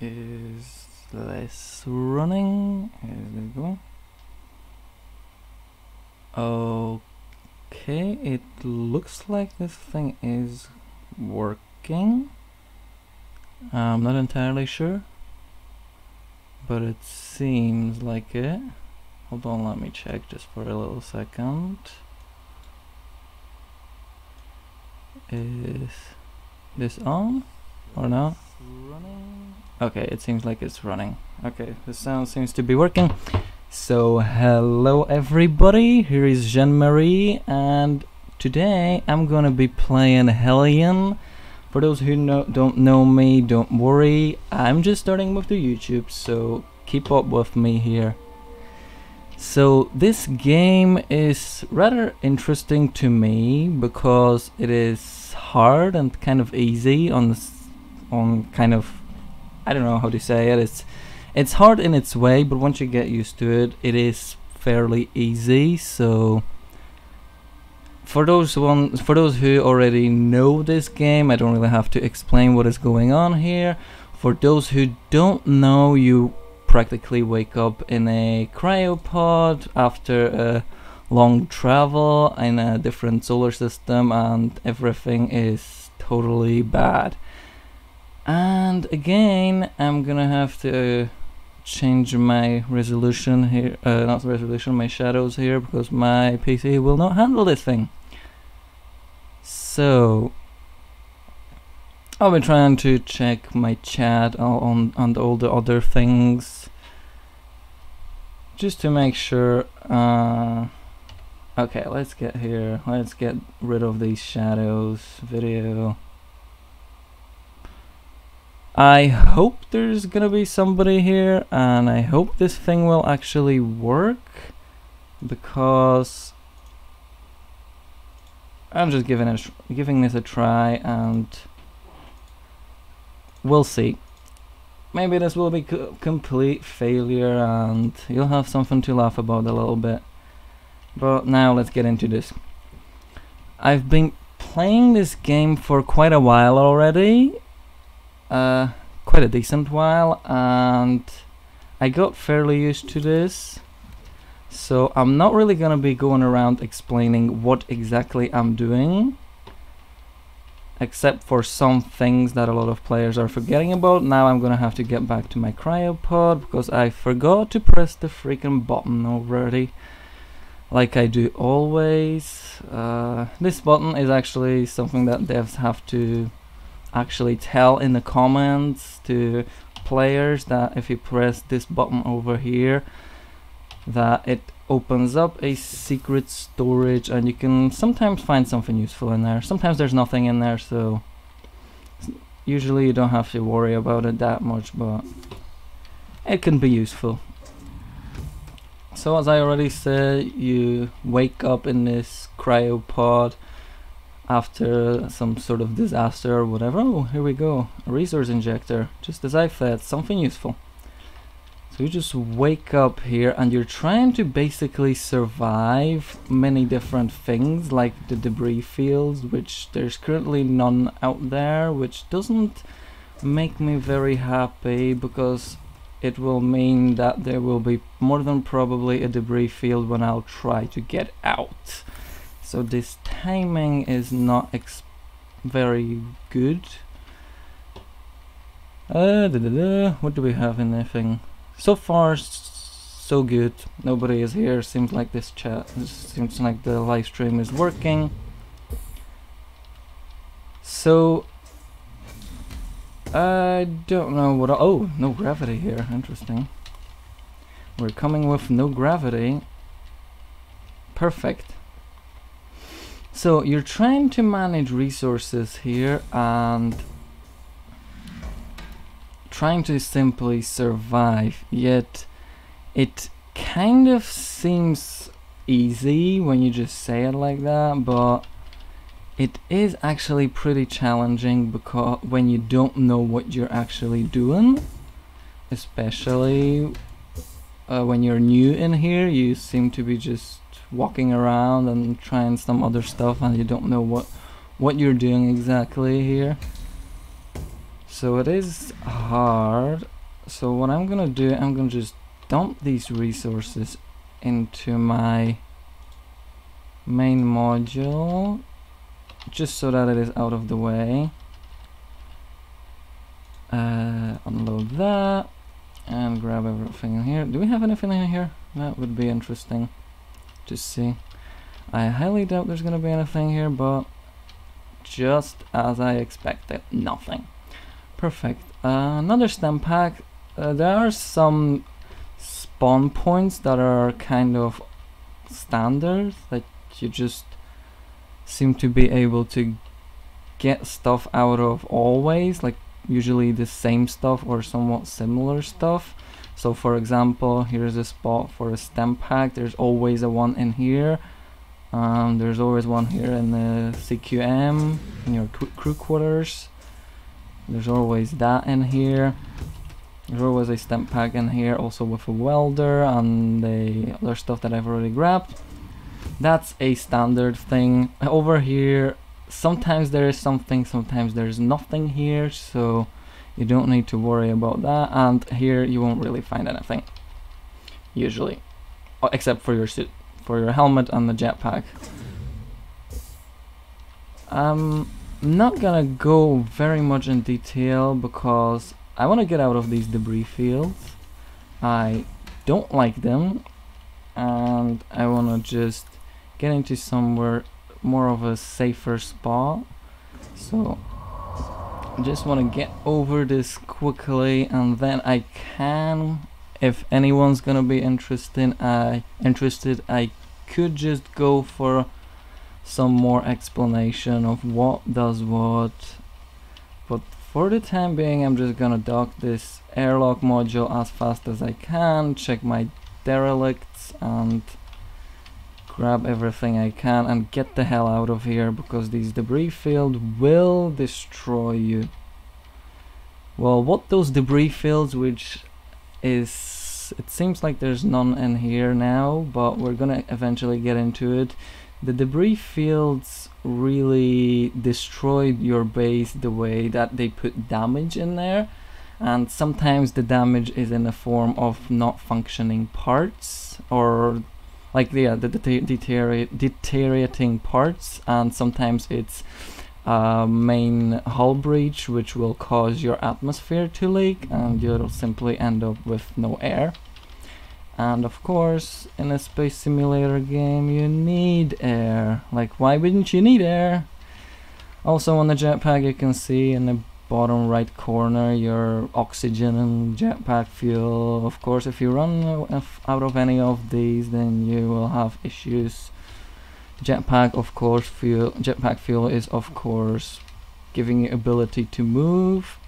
Is this running? Is it going? Okay, it looks like this thing is working. I'm not entirely sure, but it seems like it. Hold on, let me check just for a little second. Is this on or not? Running. Okay, it seems like it's running. Okay, the sound seems to be working. So hello everybody, here is Jean-Marie, and today I'm gonna be playing Hellion. For those who don't know me, don't worry, I'm just starting with the YouTube, so keep up with me here. So this game is rather interesting to me because it is hard and kind of easy on kind of, I don't know how to say it. It's hard in its way, but once you get used to it, it is fairly easy. So for those who already know this game, I don't really have to explain what is going on here. For those who don't know, you practically wake up in a cryopod after a long travel in a different solar system, and everything is totally bad. And again, I'm gonna have to change my resolution here, not resolution, my shadows here, because my PC will not handle this thing. So I'll be trying to check my chat on all the other things just to make sure. Okay, let's get rid of these shadows. Video. I hope there's gonna be somebody here, and I hope this thing will actually work, because I'm just giving this a try, and we'll see. Maybe this will be complete failure and you'll have something to laugh about a little bit. But now let's get into this. I've been playing this game for quite a while already. Quite a decent while, and I got fairly used to this. So I'm not really gonna be going around explaining what exactly I'm doing, except for some things that a lot of players are forgetting about. Now I'm gonna have to get back to my cryopod because I forgot to press the freaking button already, like I do always. This button is actually something that devs have to actually tell in the comments to players, that if you press this button over here, that it opens up a secret storage and you can sometimes find something useful in there. Sometimes there's nothing in there, so usually you don't have to worry about it that much, but it can be useful. So as I already said, you wake up in this cryopod after some sort of disaster or whatever. Oh, here we go, a resource injector, just as I said, something useful. So you just wake up here and you're trying to basically survive many different things, like the debris fields, which there's currently none out there, which doesn't make me very happy, because it will mean that there will be more than probably a debris field when I'll try to get out. So this timing is not very good. What do we have in the thing? So far, so good. Nobody is here. Seems like seems like the live stream is working. So I don't know what. Oh, no gravity here. Interesting. We're coming with no gravity. Perfect. So you're trying to manage resources here and trying to simply survive, yet it kind of seems easy when you just say it like that, but it is actually pretty challenging because when you don't know what you're actually doing, especially when you're new in here, you seem to be just walking around and trying some other stuff and you don't know what you're doing exactly here. So it is hard, So what I'm gonna do, I'm gonna just dump these resources into my main module, just so that it is out of the way. Unload that and grab everything in here. Do we have anything in here? That would be interesting to see. I highly doubt there's gonna be anything here, but just as I expected, nothing. Perfect. Another stem pack. There are some spawn points that are kind of standard, that you just seem to be able to get stuff out of always, like usually the same stuff or somewhat similar stuff. So for example, here's a spot for a stem pack. There's always a one in here. There's always one here in the CQM, in your crew quarters. There's always that in here. There's always a stem pack in here, also with a welder and the other stuff that I've already grabbed. That's a standard thing. Over here, sometimes there is something, sometimes there's nothing here, so you don't need to worry about that. And here you won't really find anything, usually, except for your suit, for your helmet and the jetpack. I'm not gonna go very much in detail because I want to get out of these debris fields. I don't like them, and I want to just get into somewhere more of a safer spot. So I just want to get over this quickly, and then I can, if anyone's gonna be interested, I could just go for some more explanation of what does what, but for the time being I'm just gonna dock this airlock module as fast as I can, check my derelicts and grab everything I can and get the hell out of here, because these debris fields will destroy you. Well, what those debris fields, which is, it seems like there's none in here now, but we're gonna eventually get into it. The debris fields really destroyed your base the way that they put damage in there, and sometimes the damage is in the form of not functioning parts, or like the deteriorating parts, and sometimes it's main hull breach, which will cause your atmosphere to leak and you'll simply end up with no air. And of course, in a space simulator game, you need air. Like, why wouldn't you need air? Also on the jetpack, you can see in the bottom right corner your oxygen and jetpack fuel. Of course, if you run out of any of these, then you will have issues. Jetpack, of course, jetpack fuel is of course giving you ability to move,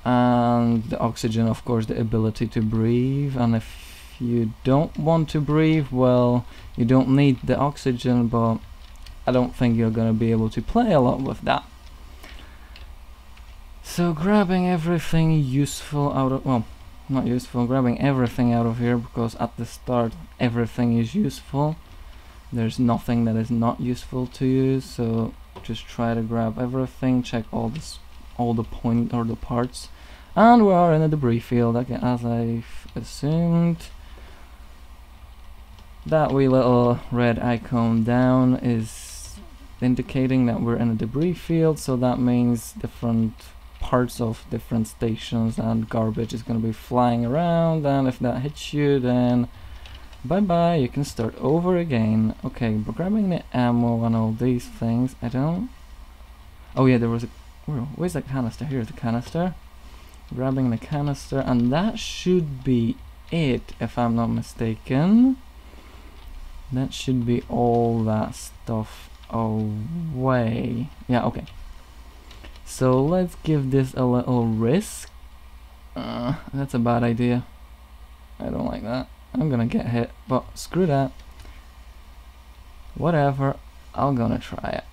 and the oxygen, of course, the ability to breathe. And if you don't want to breathe, well, you don't need the oxygen, but I don't think you're gonna be able to play a lot with that. So grabbing everything useful out of, well, not useful, grabbing everything out of here, because at the start everything is useful. There's nothing that is not useful to you, so just try to grab everything, check all the point or the parts. And we are in a debris field, okay, as I've assumed. That wee little red icon down is indicating that we're in a debris field, so that means different parts of different stations and garbage is going to be flying around, and if that hits you, then bye bye, you can start over again. Okay, we're grabbing the ammo and all these things. I don't, oh yeah, there was a, where's that canister? Here's the canister. Grabbing the canister, and that should be it, if I'm not mistaken. That should be all that stuff away. Yeah, okay. So let's give this a little risk. That's a bad idea. I don't like that. I'm gonna get hit, but screw that. Whatever, I'm gonna try it.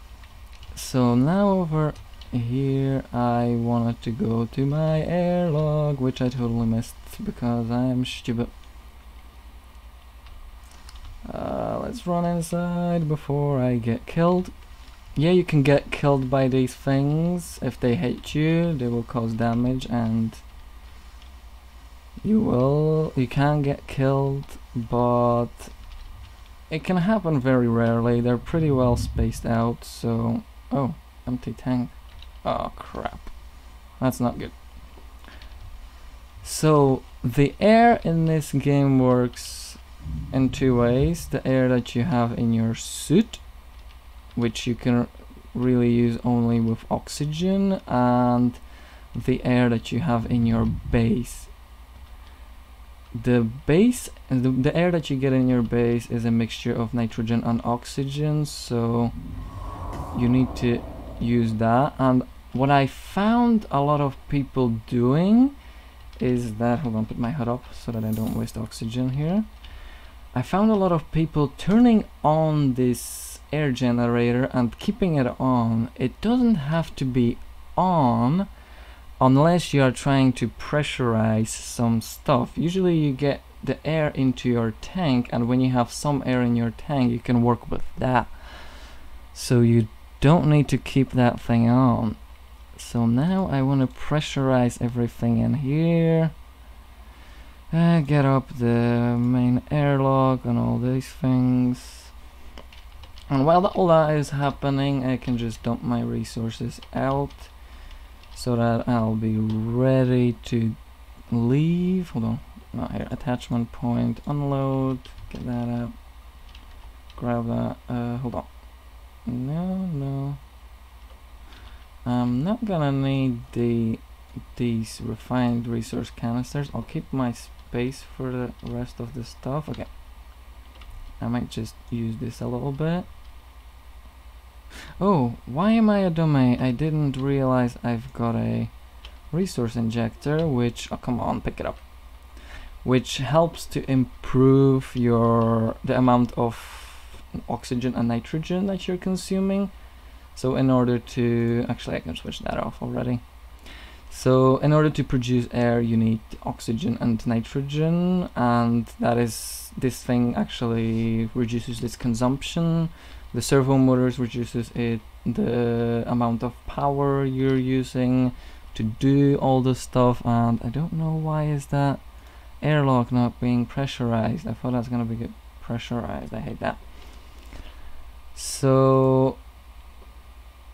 So now over here, I wanted to go to my airlock, which I totally missed because I am stupid. Let's run inside before I get killed. Yeah, you can get killed by these things. If they hit you, they will cause damage, and You can get killed, but it can happen very rarely. They're pretty well spaced out, so... Oh, empty tank. Oh crap. That's not good. So, the air in this game works in two ways. The air that you have in your suit, which you can really use only with oxygen, and the air that you have in your base. The air that you get in your base is a mixture of nitrogen and oxygen, so you need to use that. And what I found a lot of people doing is that, hold on, put my hood up so that I don't waste oxygen here. I found a lot of people turning on this air generator and keeping it on. It doesn't have to be on unless you are trying to pressurize some stuff. Usually you get the air into your tank, and when you have some air in your tank you can work with that. So you don't need to keep that thing on. So now I want to pressurize everything in here. Get up the main airlock and all these things. And while all that is happening, I can just dump my resources out so that I'll be ready to leave. Hold on, not here. Attachment point, unload, get that out, grab that. Hold on. No. I'm not gonna need these refined resource canisters. I'll keep my space for the rest of the stuff. Okay. I might just use this a little bit. Oh, why am I a dummy? I didn't realize I've got a resource injector, which, oh come on, pick it up, which helps to improve the amount of oxygen and nitrogen that you're consuming. So in order to, actually I can switch that off already. So in order to produce air you need oxygen and nitrogen, and that is, this thing actually reduces this consumption. The servo motors reduces the amount of power you're using to do all this stuff. And I don't know why is that airlock not being pressurized. I thought that's gonna be good pressurized. I hate that. So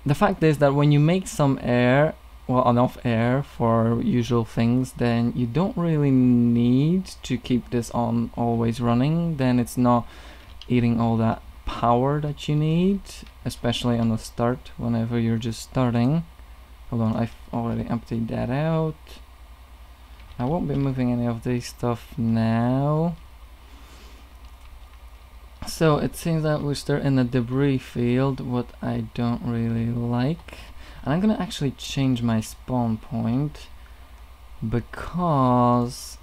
the fact is that when you make some air, well, enough air for usual things, then you don't really need to keep this on always running. Then it's not eating all that power that you need, especially on the start, whenever you're just starting. Hold on, I've already emptied that out. I won't be moving any of this stuff now. So it seems that we're still in the debris field, what I don't really like. And I'm gonna actually change my spawn point, because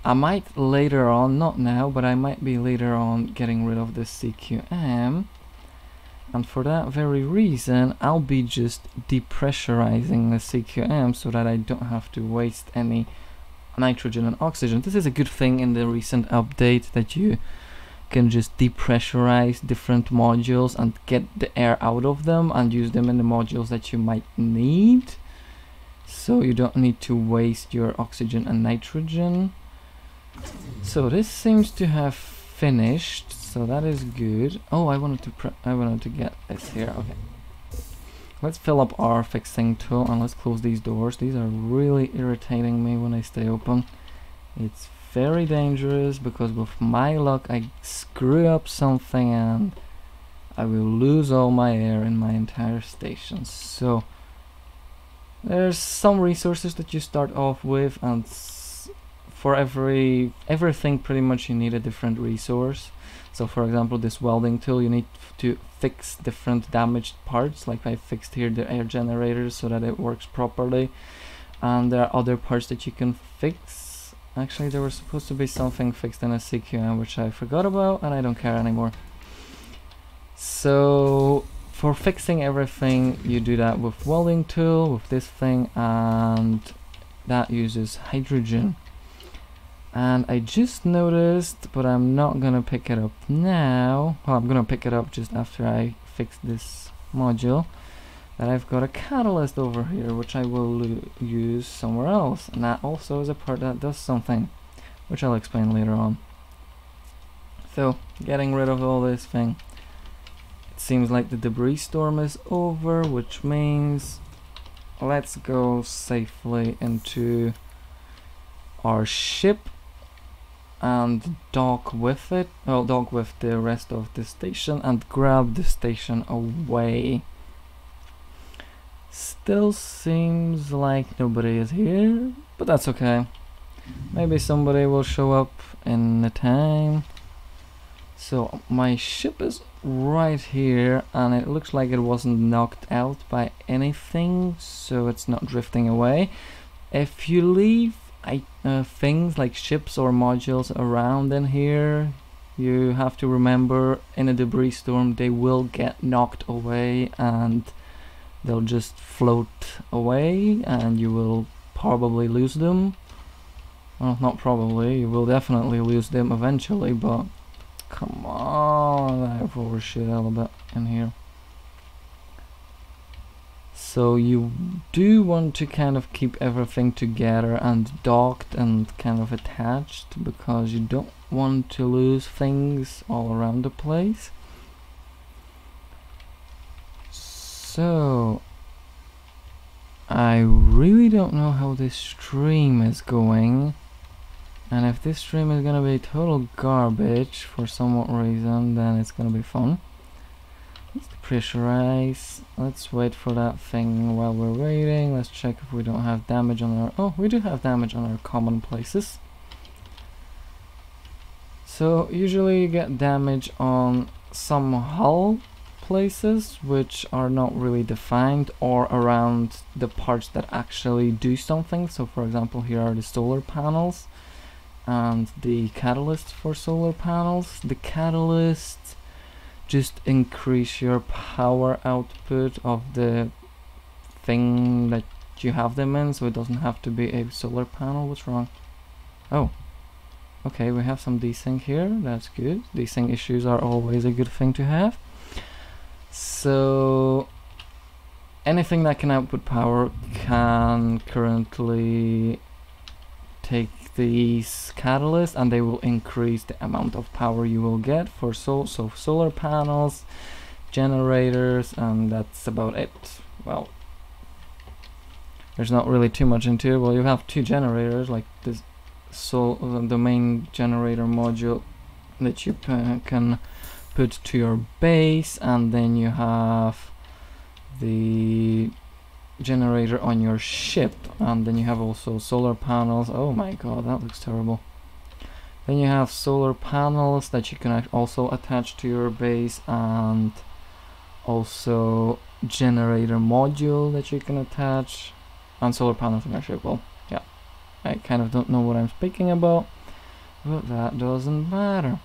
I might later on, not now, but I might be later on getting rid of the CQM. And for that very reason, I'll be just depressurizing the CQM so that I don't have to waste any nitrogen and oxygen. This is a good thing in the recent update, that you can just depressurize different modules and get the air out of them and use them in the modules that you might need. So you don't need to waste your oxygen and nitrogen. So this seems to have finished, so that is good. Oh, I wanted to get this here. Okay, let's fill up our fixing tool and let's close these doors. These are really irritating me when they stay open. It's very dangerous, because with my luck I screw up something and I will lose all my air in my entire station. So there's some resources that you start off with, and for everything pretty much you need a different resource. So for example, this welding tool, you need to fix different damaged parts, like I fixed here the air generator so that it works properly. And there are other parts that you can fix. Actually, there was supposed to be something fixed in a CQM which I forgot about, and I don't care anymore. So for fixing everything you do that with welding tool, with this thing, and that uses hydrogen. And I just noticed, but I'm not gonna pick it up now. Well, I'm gonna pick it up just after I fix this module. that I've got a catalyst over here, which I will use somewhere else, and that also is a part that does something, which I'll explain later on. So, getting rid of all this thing. It seems like the debris storm is over, which means let's go safely into our ship and dock with it, well, dock with the rest of the station and grab the station away. Still seems like nobody is here, but that's okay. Maybe somebody will show up in the time. So my ship is right here, and it looks like it wasn't knocked out by anything, so it's not drifting away. If you leave things like ships or modules around in here, you have to remember in a debris storm they will get knocked away and they'll just float away, and you will probably lose them. Well, not probably, you will definitely lose them eventually, but come on, I've overshot a little bit in here. So you do want to kind of keep everything together and docked and kind of attached, because you don't want to lose things all around the place. So I really don't know how this stream is going, and if this stream is gonna be total garbage for some reason, then it's gonna be fun. Let's pressurize. Let's wait for that thing. While we're waiting, let's check if we don't have damage on our... Oh, we do have damage on our common places. So usually you get damage on some hull places which are not really defined, or around the parts that actually do something. So for example, here are the solar panels and the catalyst for solar panels. The catalyst just increase your power output of the thing that you have them in, so it doesn't have to be a solar panel. What's wrong? Oh, okay, we have some desync here. That's good. Desync issues are always a good thing to have. So anything that can output power can currently take these catalysts, and they will increase the amount of power you will get for solar panels, generators, and that's about it. Well, there's not really too much into it. Well, you have two generators, like this, so the main generator module that you can put to your base, and then you have the generator on your ship, and then you have also solar panels. Oh my god, that looks terrible. Then you have solar panels that you can also attach to your base, and also generator module that you can attach, and solar panels on your ship. Well, yeah, I kind of don't know what I'm speaking about, but that doesn't matter.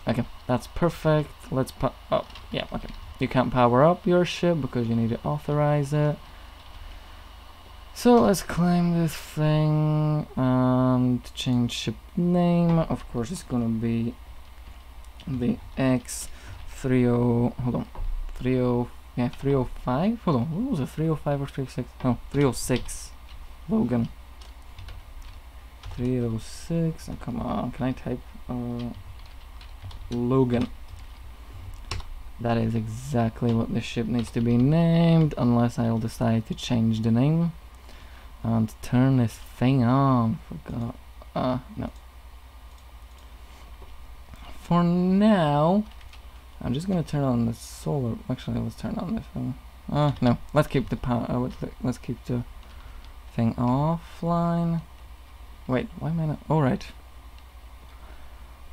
Okay, that's perfect. Let's oh, yeah, okay. You can't power up your ship because you need to authorize it. So let's claim this thing and change ship name. Of course, it's gonna be the X30. Hold on, 30. Yeah, 305. Hold on, what was it? 305 or 36? No, 306. Logan. 306. Oh, come on, can I type Logan? That is exactly what the ship needs to be named, unless I'll decide to change the name and turn this thing on. Forgot. No. For now, I'm just gonna turn on the solar. Actually, let's turn on this thing. No. Let's keep the power. Let's keep the thing offline. Wait, why am I not? Oh, right.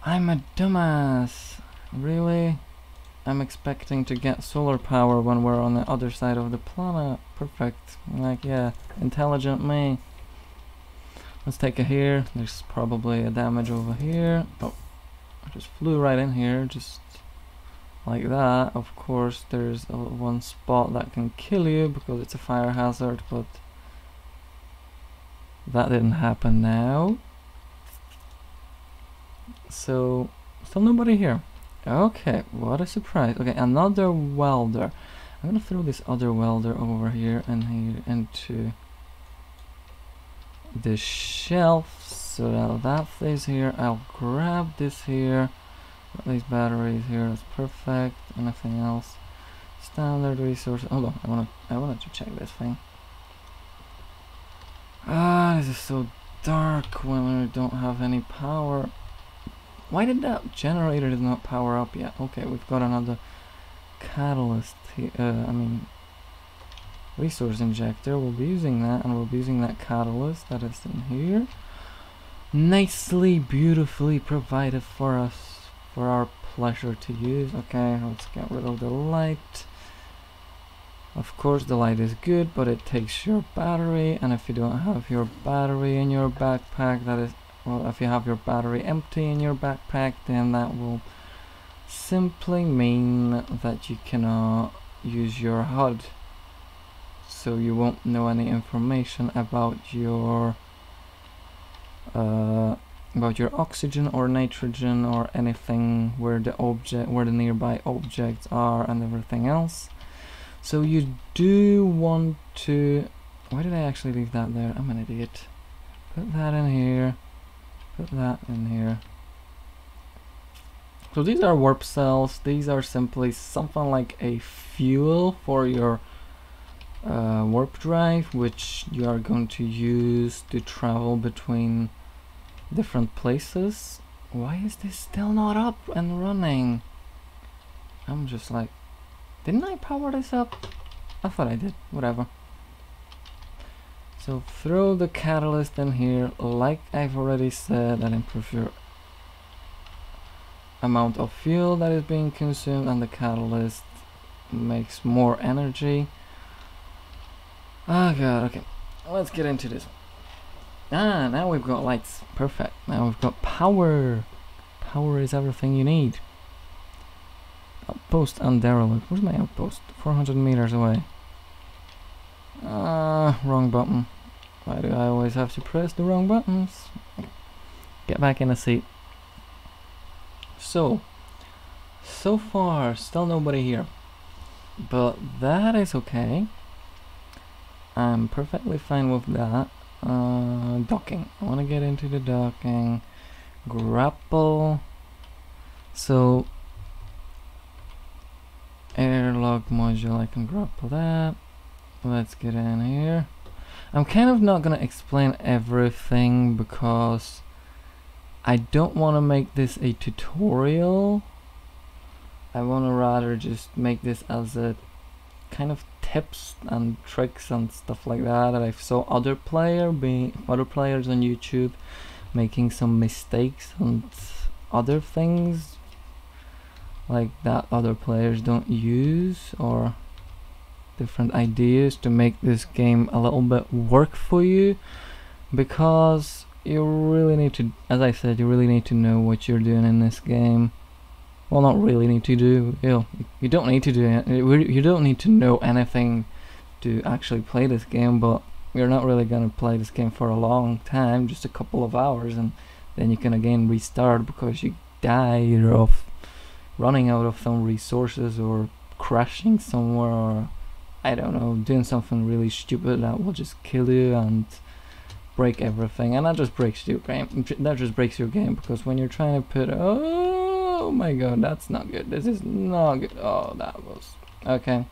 I'm a dumbass. Really? I'm expecting to get solar power when we're on the other side of the planet. Perfect. Like, yeah, intelligent me. Let's take it here. There's probably a damage over here. Oh, I just flew right in here, just like that. Of course, there's one spot that can kill you because it's a fire hazard, but that didn't happen now. So, still nobody here. Okay, what a surprise. Okay, another welder. I'm gonna throw this other welder over here and here into the shelf so that stays here. I'll grab this here, got these batteries here, that's perfect. Anything else? Standard resources. Hold on, I wanted to check this thing. This is so dark when I don't have any power. Why did that generator did not power up yet? Okay, we've got another catalyst here. Resource injector. We'll be using that, and we'll be using that catalyst that is in here. Nicely, beautifully provided for us, for our pleasure to use. Okay, let's get rid of the light. Of course, the light is good, but it takes your battery, and if you don't have your battery in your backpack, that is, well, if you have your battery empty in your backpack, then that will simply mean that you cannot use your HUD. So you won't know any information about your oxygen or nitrogen or anything, where the nearby objects are and everything else. So you do want to... Why did I actually leave that there? I'm an idiot. Put that in here. Put that in here. So these are warp cells. These are simply something like a fuel for your warp drive, which you are going to use to travel between different places. Why is this still not up and running? I'm just like, didn't I power this up? I thought I did. Whatever. So throw the catalyst in here. Like I've already said, that improves your amount of fuel that is being consumed, and the catalyst makes more energy. Oh god, okay. Let's get into this. Now we've got lights. Perfect. Now we've got power. Power is everything you need. Outpost and derelict. Where's my outpost? 400 meters away. Wrong button. Why do I always have to press the wrong buttons? Get back in the seat. So far, still nobody here. But that is okay. I'm perfectly fine with that. Docking. I want to get into the docking. Grapple. So, airlock module, I can grapple that. Let's get in here. I'm kind of not gonna explain everything because I don't want to make this a tutorial. I want to rather just make this as a kind of tips and tricks and stuff like that I saw other players on YouTube making some mistakes and other things like that other players don't use, or different ideas to make this game a little bit work for you, because you really need to, as I said, you really need to know what you're doing in this game. Well, not really need to do, you don't need to do it. You don't need to know anything to actually play this game, but you're not really gonna play this game for a long time, just a couple of hours, and then you can again restart because you die of running out of some resources or crashing somewhere, or I don't know, doing something really stupid that will just kill you and break everything. And that just breaks your game. That just breaks your game, because when you're trying to put, oh my god, that's not good. This is not good. Oh, that was okay.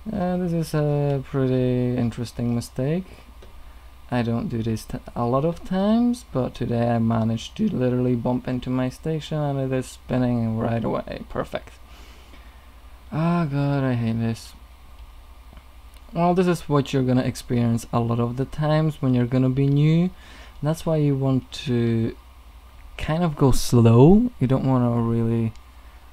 This is a pretty interesting mistake. I don't do this a lot of times, but today I managed to literally bump into my station and it is spinning right away. Perfect. Oh god, I hate this. Well, this is what you're gonna experience a lot of the times when you're gonna be new. That's why you want to kind of go slow. You don't want to really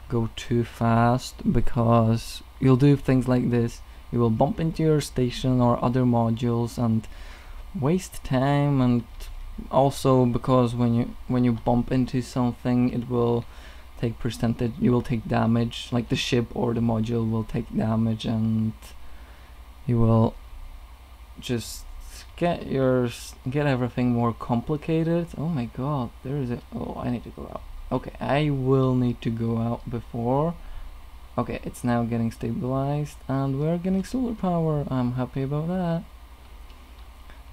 go too fast, because you'll do things like this. You will bump into your station or other modules and waste time, and also because when you bump into something, it will take percentage, you will take damage, like the ship or the module will take damage, and you will just get everything more complicated. Oh my god, there is a, oh, I need to go out. Okay, I will need to go out before Okay, it's now getting stabilized and we're getting solar power. I'm happy about that.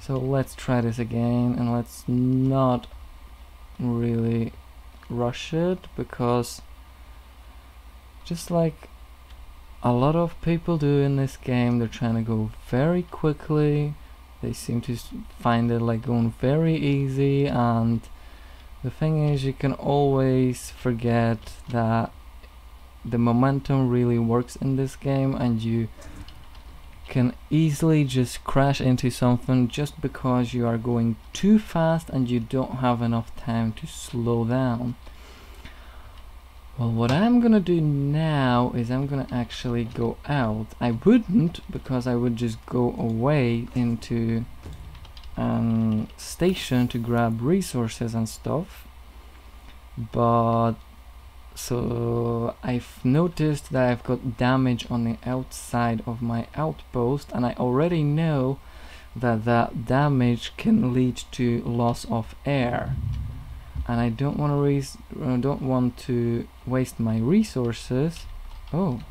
So let's try this again, and let's not really rush it, because just like a lot of people do in this game, they're trying to go very quickly. They seem to find it like going very easy, and the thing is, you can always forget that the momentum really works in this game, and you can easily just crash into something just because you are going too fast and you don't have enough time to slow down. Well, what I'm gonna do now is I'm gonna actually go out. I wouldn't, because I would just go away into station to grab resources and stuff, but so I've noticed that I've got damage on the outside of my outpost, and I already know that that damage can lead to loss of air, and I don't want to waste my resources. Oh,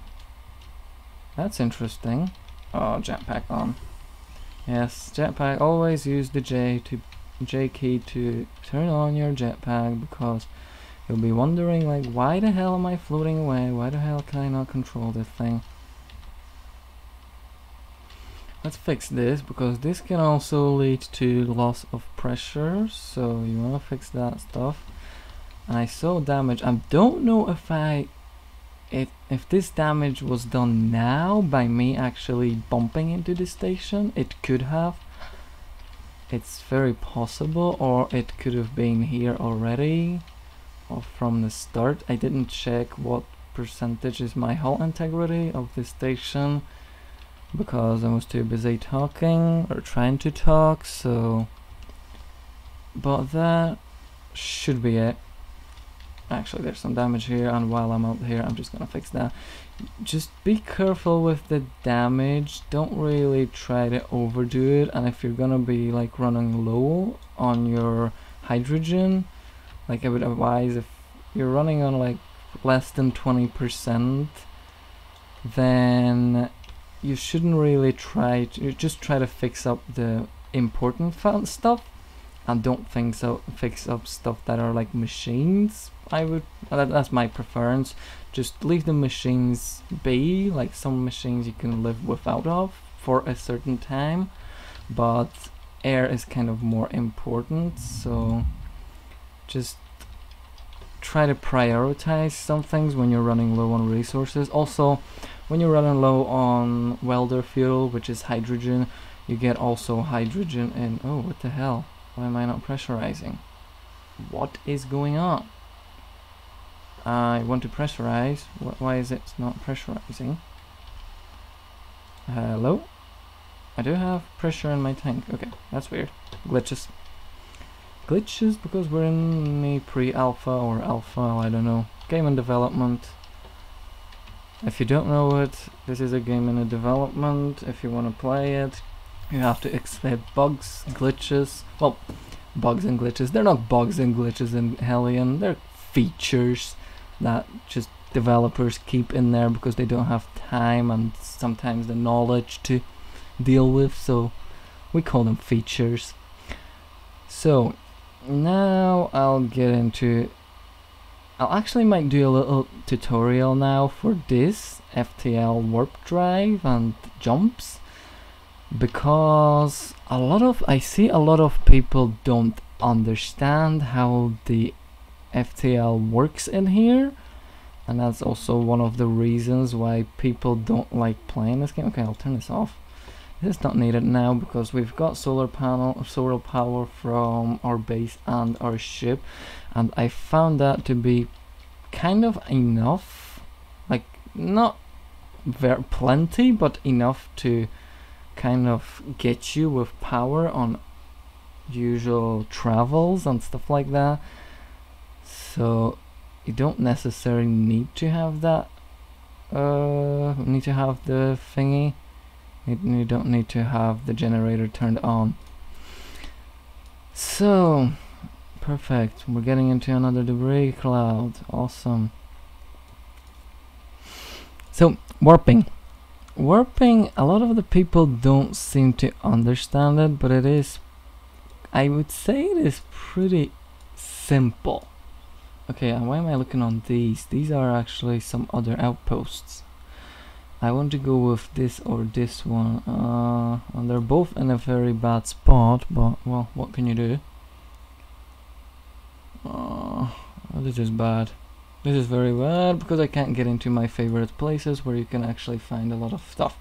that's interesting. Oh, jetpack on. Yes, jetpack. Always use the J key to turn on your jetpack, because you'll be wondering, like, why the hell am I floating away? Why the hell can I not control this thing? Let's fix this, because this can also lead to loss of pressure, so you want to fix that stuff. And I saw damage. I don't know if this damage was done now by me actually bumping into the station. It could have. It's very possible, or it could have been here already, or from the start. I didn't check what percentage is my hull integrity of the station, because I was too busy talking or trying to talk. So, but that should be it. Actually, there's some damage here, and while I'm out here, I'm just gonna fix that. Just be careful with the damage. Don't really try to overdo it, and if you're gonna be like running low on your hydrogen, like I would advise, if you're running on like less than 20%, then you shouldn't really just try to fix up the important stuff, and don't fix up stuff that are like machines. That's my preference. Just leave the machines be. Like, some machines you can live without of for a certain time, but air is kind of more important, so just try to prioritize some things when you're running low on resources. Also, when you're running low on welder fuel, which is hydrogen, you get also hydrogen in... Oh, what the hell? Why am I not pressurizing? What is going on? I want to pressurize. Why is it not pressurizing? Hello? I do have pressure in my tank. Okay, that's weird. Glitches. Glitches because we're in the pre-alpha or alpha, I don't know. Game in development. If you don't know it, this is a game in development. If you want to play it, you have to expect bugs, glitches. Well, bugs and glitches. They're not bugs and glitches in Hellion. They're features that just developers keep in there because they don't have time and sometimes the knowledge to deal with. So we call them features. So now I'll get into... I'll actually might do a little tutorial now for this FTL warp drive and jumps, because I see a lot of people don't understand how the FTL works in here, and that's also one of the reasons why people don't like playing this game. Okay, I'll turn this off. This is not needed now because we've got solar power from our base and our ship, and I found that to be kind of enough, like not very plenty, but enough to kind of get you with power on usual travels and stuff like that. So you don't necessarily need to have that, need to have the thingy. You don't need to have the generator turned on. So, perfect. We're getting into another debris cloud. Awesome. So warping. Warping, a lot of the people don't seem to understand it, but it is, I would say it is pretty simple. Okay, and why am I looking on these? These are actually some other outposts. I want to go with this or this one. And they're both in a very bad spot, but well, what can you do? This is bad. This is very bad because I can't get into my favorite places where you can actually find a lot of stuff.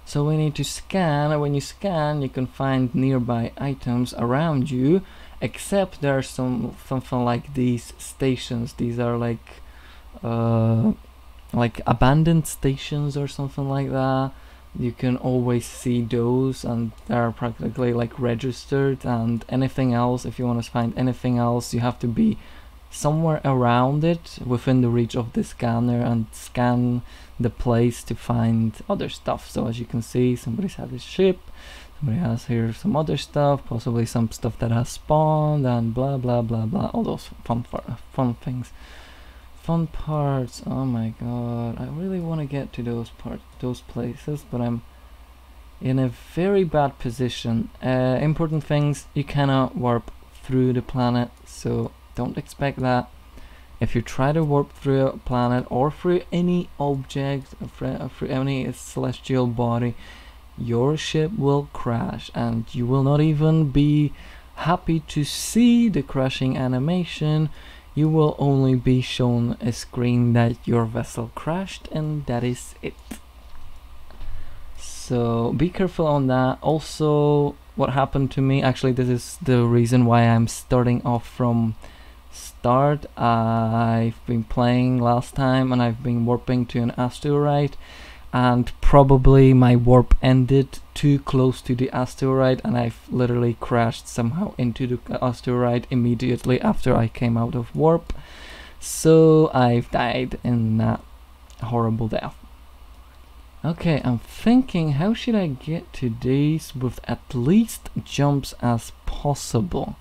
So we need to scan, and when you scan you can find nearby items around you, except there are something like these stations. These are like abandoned stations or something like that. You can always see those, and they're practically like registered, and anything else, if you want to find anything else, you have to be somewhere around it within the reach of the scanner and scan the place to find other stuff. So as you can see, somebody's had his ship, somebody has here some other stuff, possibly some stuff that has spawned, and blah blah blah blah, all those fun things, fun parts. Oh my god, I really want to get to those places, but I'm in a very bad position. Important things, you cannot warp through the planet, so don't expect that. If you try to warp through a planet or through any object, through any celestial body, your ship will crash, and you will not even be happy to see the crashing animation. You will only be shown a screen that your vessel crashed, and that is it. So be careful on that. Also, what happened to me, actually this is the reason why I'm starting off from start. I've been playing last time and I've been warping to an asteroid, and probably my warp ended too close to the asteroid, and I've literally crashed somehow into the asteroid immediately after I came out of warp. So I've died in that horrible death. Okay, I'm thinking, how should I get to these with at least jumps as possible?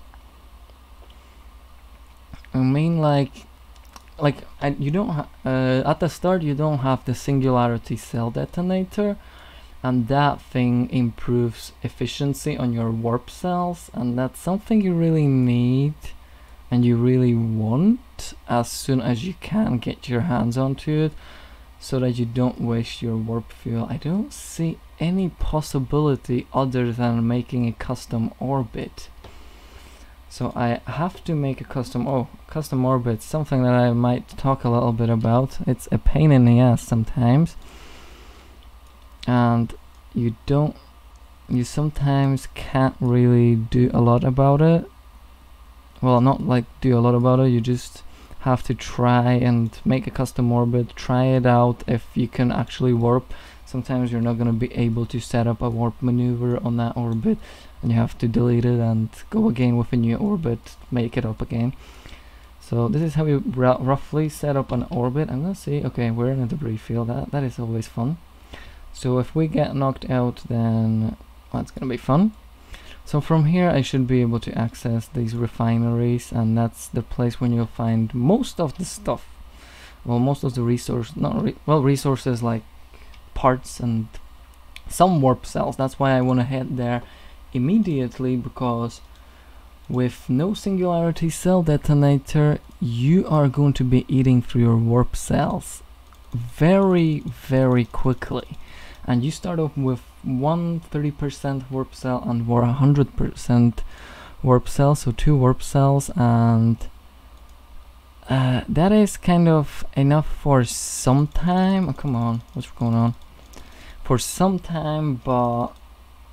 I mean, you don't at the start you don't have the singularity cell detonator, and that thing improves efficiency on your warp cells, and that's something you really need and you really want as soon as you can get your hands onto it, so that you don't waste your warp fuel. I don't see any possibility other than making a custom orbit. So I have to make a custom orbit, something that I might talk a little bit about. It's a pain in the ass sometimes, and you sometimes can't really do a lot about it. Well, not like do a lot about it, you just have to try and make a custom orbit, try it out if you can actually warp. Sometimes you're not going to be able to set up a warp maneuver on that orbit, and you have to delete it and go again with a new orbit, make it up again. So this is how you roughly set up an orbit. I'm gonna see, okay, we're in a debris field. That is always fun. So if we get knocked out, then that's gonna be fun. So from here I should be able to access these refineries, and that's the place when you'll find most of the stuff. Well, most of the resources like parts and some warp cells. That's why I want to head there immediately, because with no singularity cell detonator you are going to be eating through your warp cells very quickly, and you start off with 130% warp cell and 100% warp cell, so 2 warp cells, and that is kind of enough for some time. Oh, come on, what's going on? For some time, but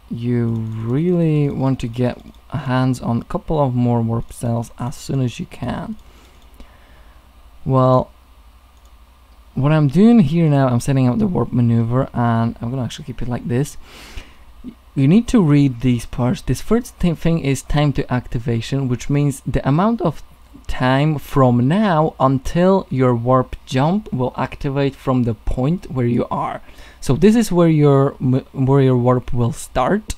you really want to get hands on a couple of more warp cells as soon as you can. Well, what I'm doing here now, I'm setting up the warp maneuver, and I'm gonna actually keep it like this. You need to read these parts. This first thing is time to activation, which means the amount of time from now until your warp jump will activate from the point where you are. So this is where your warp will start,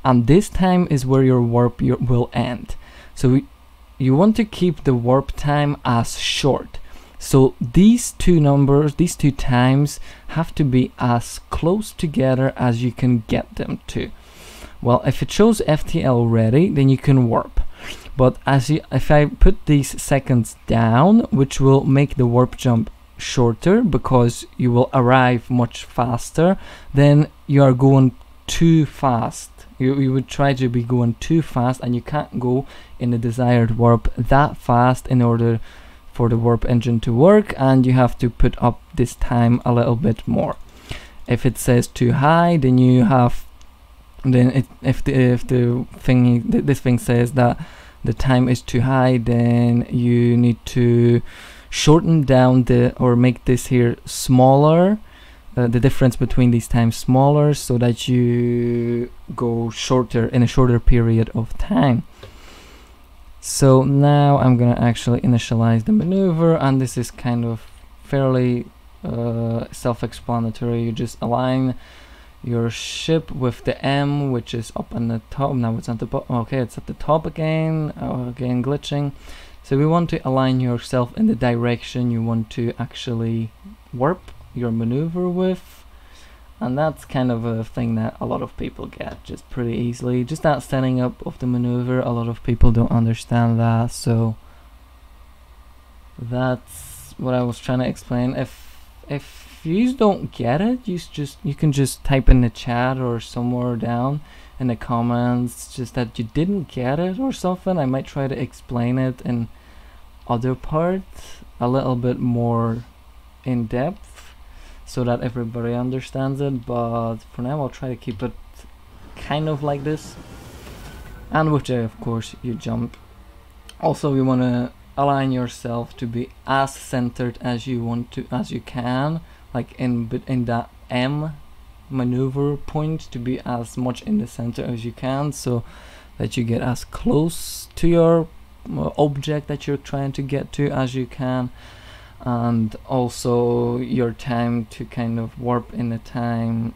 and this time is where your warp will end. So you want to keep the warp time as short. So these two numbers, these two times, have to be as close together as you can get them to. Well, if it shows FTL ready, then you can warp. But if I put these seconds down, which will make the warp jump shorter because you will arrive much faster, then you are going too fast. You would try to be going too fast, and you can't go in the desired warp that fast in order for the warp engine to work, and you have to put up this time a little bit more. If it says too high, then you have if this thing says that the time is too high, then you need to shorten down or make this here smaller, the difference between these times smaller, so that you go shorter in a shorter period of time. So now I'm gonna actually initialize the maneuver, and this is kind of fairly self-explanatory. You just align your ship with the M, which is up on the top. Now it's at the bottom. Okay, it's at the top again. Again glitching. So we want to align yourself in the direction you want to actually warp your maneuver with, and that's kind of a thing that a lot of people get just pretty easily. Just that setting up of the maneuver, a lot of people don't understand that, so that's what I was trying to explain. If you don't get it, you can just type in the chat or somewhere down in the comments just that you didn't get it or something. I might try to explain it in other parts a little bit more in depth so that everybody understands it, but for now I'll try to keep it kind of like this. And with J, of course, you jump. Also, you want to align yourself to be as centered as you can, like in that M maneuver point, to be as much in the center as you can, so that you get as close to your object that you're trying to get to as you can. And also your time to kind of warp in the time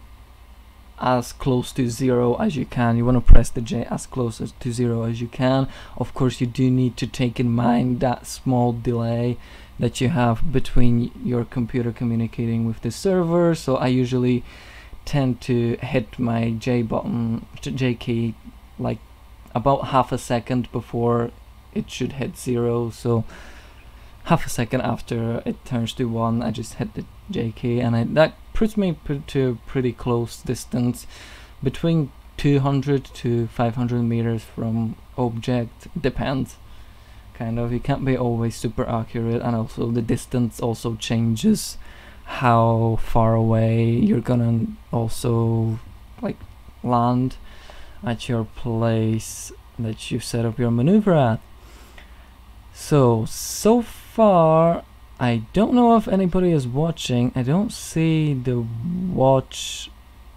as close to 0 as you can. You want to press the J as close to 0 as you can. Of course, you do need to take in mind that small delay that you have between your computer communicating with the server. So I usually tend to hit my J key like about half a second before it should hit 0. So half a second after it turns to 1, I just hit the J key, and that puts me to a pretty close distance, between 200 to 500 meters from object. Depends, kind of. You can't be always super accurate, and also the distance also changes how far away you're gonna also like land at your place that you set up your maneuver at. So far I don't know if anybody is watching. I don't see the watch,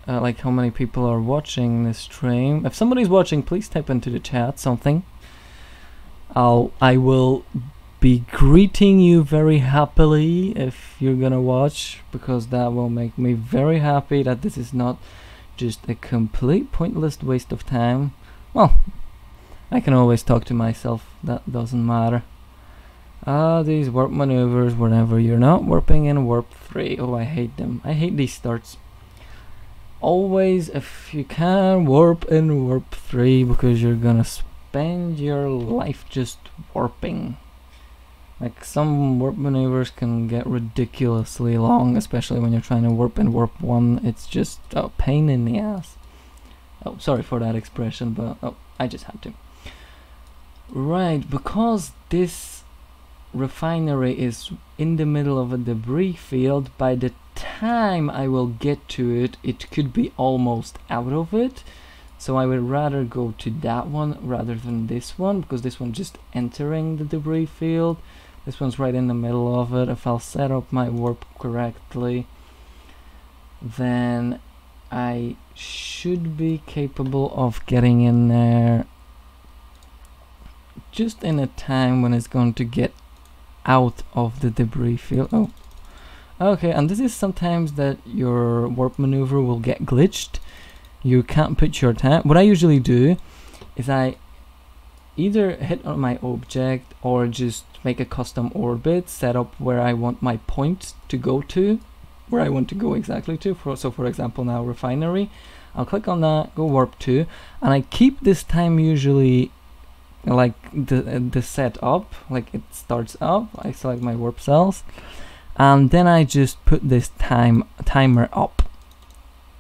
like how many people are watching this stream. If somebody's watching, please type into the chat something. I will be greeting you very happily if you're gonna watch, because that will make me very happy that this is not just a complete pointless waste of time. Well, I can always talk to myself, that doesn't matter. These warp maneuvers whenever you're not warping in warp 3. Oh, I hate them. I hate these starts. Always, if you can, warp in warp 3, because you're gonna spend your life just warping. Like, some warp maneuvers can get ridiculously long, especially when you're trying to warp in warp 1. It's just a pain in the ass. Oh, sorry for that expression, but oh, I just had to. Right, because this refinery is in the middle of a debris field, by the time I will get to it, it could be almost out of it. So I would rather go to that one rather than this one, because this one just entering the debris field. This one's right in the middle of it. If I'll set up my warp correctly, then I should be capable of getting in there just in a time when it's going to get out of the debris field. Oh, okay, and this is sometimes that your warp maneuver will get glitched. You can't put your time. What I usually do is I either hit on my object or just make a custom orbit, set up where I want my point to go to, where I want to go exactly to. So for example, now refinery, I'll click on that, go warp to, and I keep this time usually like the setup, like it starts up. I select my warp cells, and then I just put this timer up.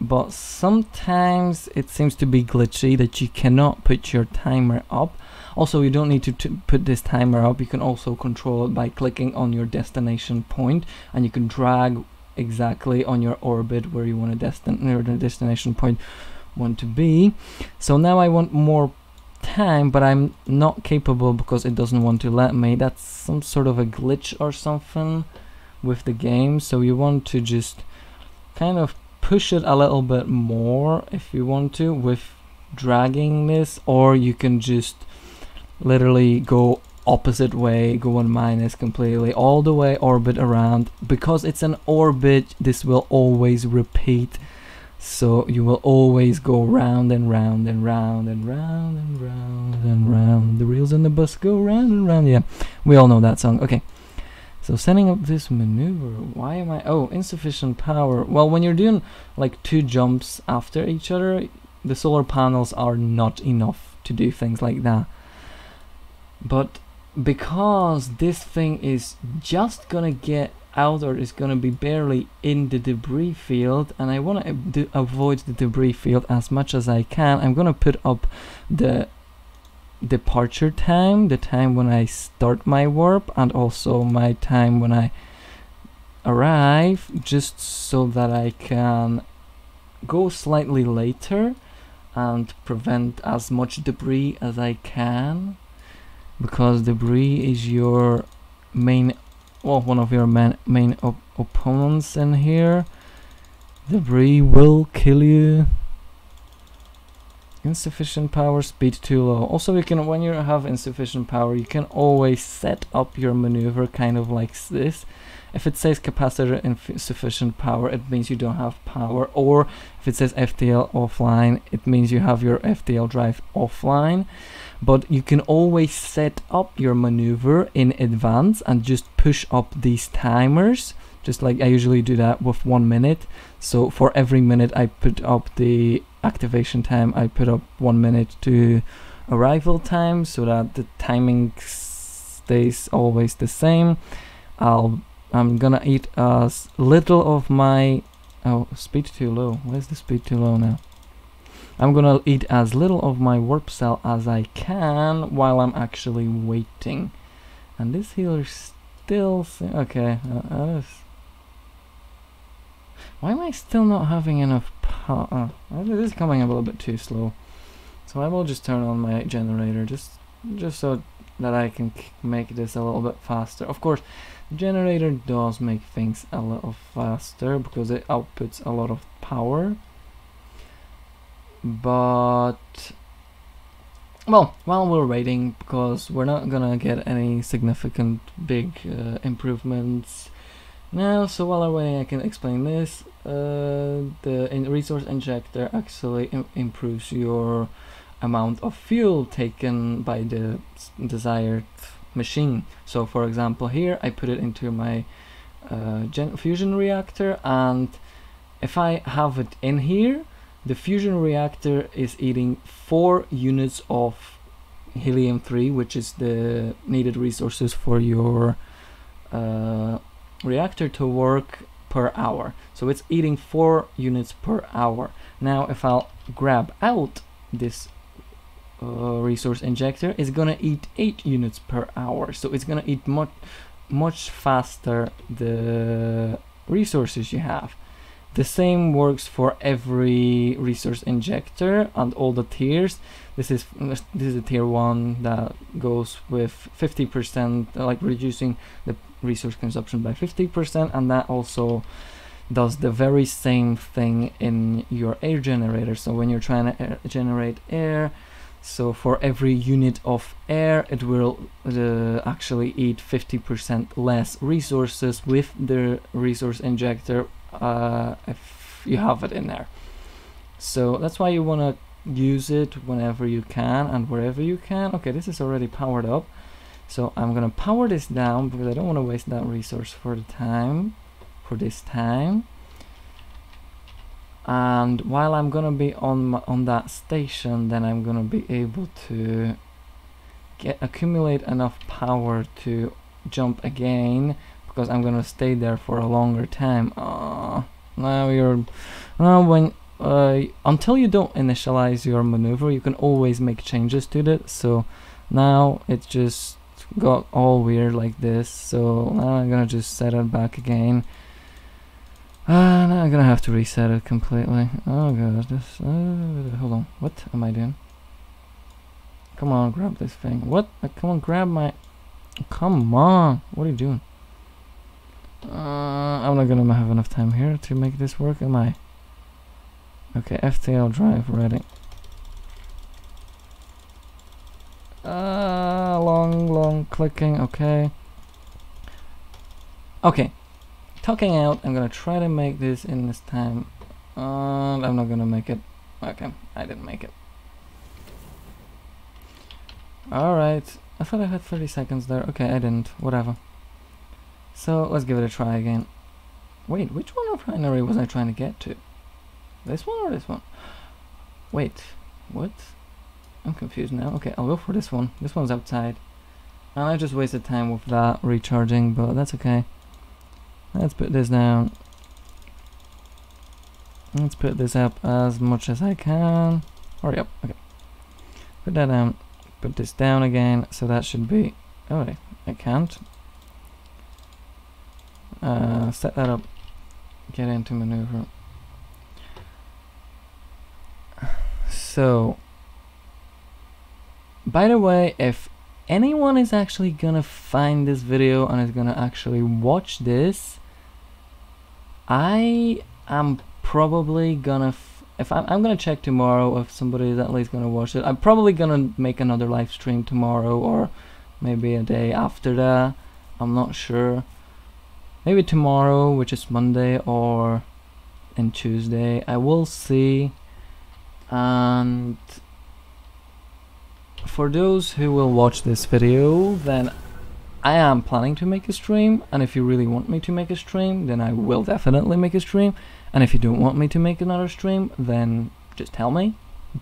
But sometimes it seems to be glitchy that you cannot put your timer up. Also, you don't need to put this timer up. You can also control it by clicking on your destination point, and you can drag exactly on your orbit where you want your destination point want to be. So now I want more time, but I'm not capable because it doesn't want to let me. That's some sort of a glitch or something with the game. So you want to just kind of push it a little bit more if you want to with dragging this, or you can just literally go opposite way, go on minus completely, all the way orbit around. Because it's an orbit, this will always repeat, so you will always go round and round and round and round and round and round. The wheels on the bus go round and round. Yeah, we all know that song. Okay, so setting up this maneuver, why am I, oh, insufficient power. Well, when you're doing like 2 jumps after each other, the solar panels are not enough to do things like that. But because this thing is just gonna get out, or is gonna be barely in the debris field, and I want to avoid the debris field as much as I can, I'm gonna put up the departure time, the time when I start my warp, and also my time when I arrive, just so that I can go slightly later and prevent as much debris as I can. Because debris is your main, well, one of your main opponents in here. Debris will kill you. Insufficient power, speed too low. Also, you can, when you have insufficient power, you can always set up your maneuver kind of like this. If it says capacitor insufficient power, it means you don't have power. Or if it says FTL offline, it means you have your FTL drive offline. But you can always set up your maneuver in advance and just push up these timers, just like I usually do that with 1 minute. So for every minute I put up the activation time, I put up 1 minute to arrival time, so that the timing stays always the same. I'm gonna eat as little of my, oh, speed too low. Where's the speed too low now? I'm gonna eat as little of my warp cell as I can while I'm actually waiting. And this healer still, okay, why am I still not having enough power? This is coming a little bit too slow. So I will just turn on my generator, just so that I can make this a little bit faster. Of course, the generator does make things a little faster because it outputs a lot of power. But, well, while we're waiting, because we're not gonna get any significant big improvements now, so while I'm waiting I can explain this. The resource injector actually improves your amount of fuel taken by the desired machine. So for example, here I put it into my fusion reactor, and if I have it in here, the fusion reactor is eating 4 units of helium-3, which is the needed resources for your reactor to work per hour. So it's eating 4 units per hour. Now if I'll grab out this resource injector, it's gonna eat 8 units per hour. So it's gonna eat much faster the resources you have. The same works for every resource injector and all the tiers. This is a tier 1 that goes with 50%, like reducing the resource consumption by 50%, and that also does the very same thing in your air generator. So when you're trying to generate air, so for every unit of air, it will actually eat 50% less resources with the resource injector if you have it in there. So that's why you want to use it whenever you can and wherever you can. Okay, this is already powered up, so I'm gonna power this down because I don't want to waste that resource for this time. And while I'm gonna be on that station, then I'm gonna be able to accumulate enough power to jump again, because I'm gonna stay there for a longer time. Now you're when until you don't initialize your maneuver, you can always make changes to it. So now it just got all weird like this. So now I'm gonna just set it back again. Now I'm gonna have to reset it completely. Oh god, this. Hold on. What am I doing? Come on, grab this thing. What? Come on, grab my. Come on. What are you doing? I'm not gonna have enough time here to make this work, am I? Okay, FTL drive ready. Long clicking. Okay. Okay. Talking out. I'm gonna try to make this in this time. I'm not gonna make it. Okay, I didn't make it. Alright. I thought I had 30 seconds there. Okay, I didn't. Whatever. So let's give it a try again. Wait, which one refinery was I trying to get to? This one or this one? Wait, what? I'm confused now. Okay, I'll go for this one. This one's outside. And I just wasted time with that recharging, but that's okay. Let's put this down. Let's put this up as much as I can. Hurry up. Okay. Put that down. Put this down again. So that should be. Oh, I can't. Set that up. Get into maneuver. So, by the way, if anyone is actually gonna find this video and is gonna actually watch this, I am probably gonna I'm gonna check tomorrow if somebody is at least gonna watch it. I'm probably gonna make another live stream tomorrow, or maybe a day after that. I'm not sure. Maybe tomorrow, which is Monday, or in Tuesday. I will see. And for those who will watch this video, then I am planning to make a stream, and if you really want me to make a stream, then I will definitely make a stream. And if you don't want me to make another stream, then just tell me.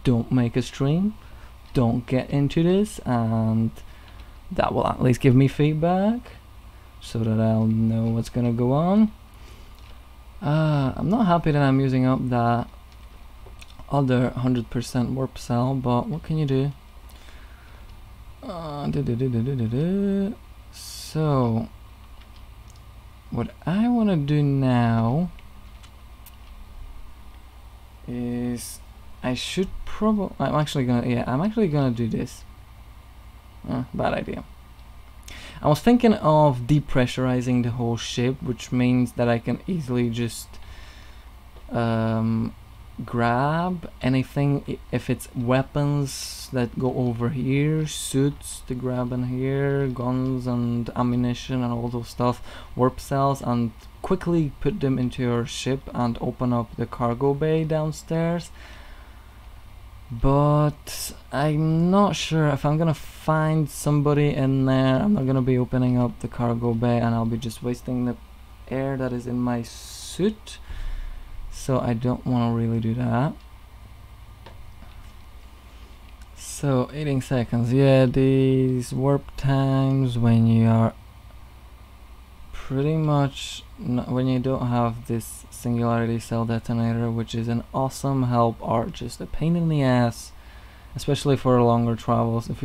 Don't make a stream. Don't get into this, and that will at least give me feedback so that I'll know what's gonna go on. I'm not happy that I'm using up that other 100% warp cell, but what can you do? So what I want to do now is I should probably I'm actually gonna do this. Bad idea. I was thinking of depressurizing the whole ship, which means that I can easily just grab anything. If it's weapons that go over here, suits to grab in here, guns and ammunition and all those stuff, warp cells, and quickly put them into your ship and open up the cargo bay downstairs. But I'm not sure if I'm gonna find somebody in there. I'm not gonna be opening up the cargo bay, and I'll be just wasting the air that is in my suit. So I don't want to really do that. So 18 seconds. Yeah, these warp times when you are pretty much when you don't have this singularity cell detonator, which is an awesome help, are just a pain in the ass, especially for longer travels. If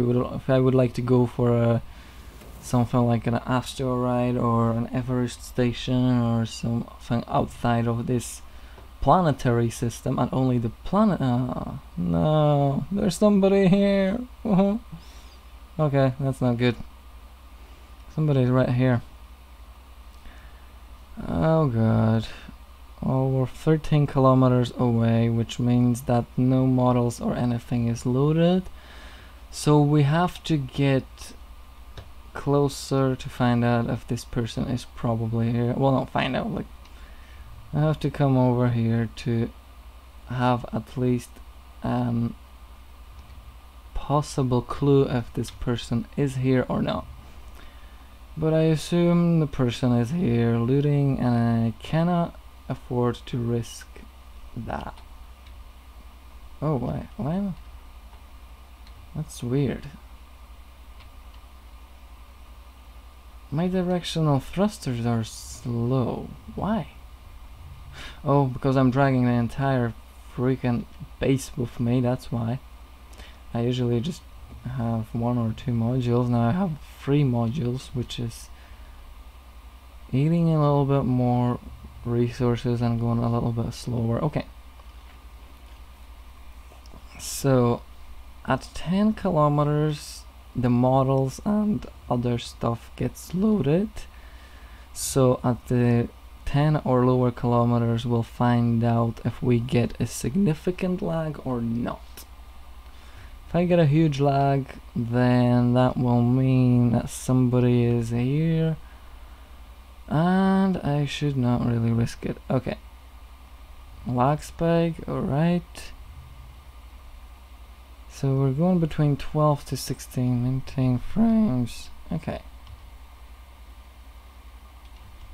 I would like to go for something like an asteroid or an Everest station or something outside of this planetary system, and only the planet. No, there's somebody here. Okay, that's not good. Somebody's right here. Oh god. Oh, we're 13 kilometers away, which means that no models or anything is loaded. So we have to get closer to find out if this person is probably here. Well, not find out, like I have to come over here to have at least possible clue if this person is here or not. But I assume the person is here looting, and I cannot afford to risk that. Oh, why? That's weird. My directional thrusters are slow. Why? Oh, because I'm dragging the entire freaking base with me, that's why. I usually just have 1 or 2 modules. Now I have 3 modules, which is eating a little bit more resources and going a little bit slower. Okay. So at 10 kilometers the models and other stuff gets loaded. So at the 10 or lower kilometers we'll find out if we get a significant lag or not. If I get a huge lag, then that will mean that somebody is here and I should not really risk it. Okay, lag spike, alright. So we're going between 12 to 16, maintain frames. Okay.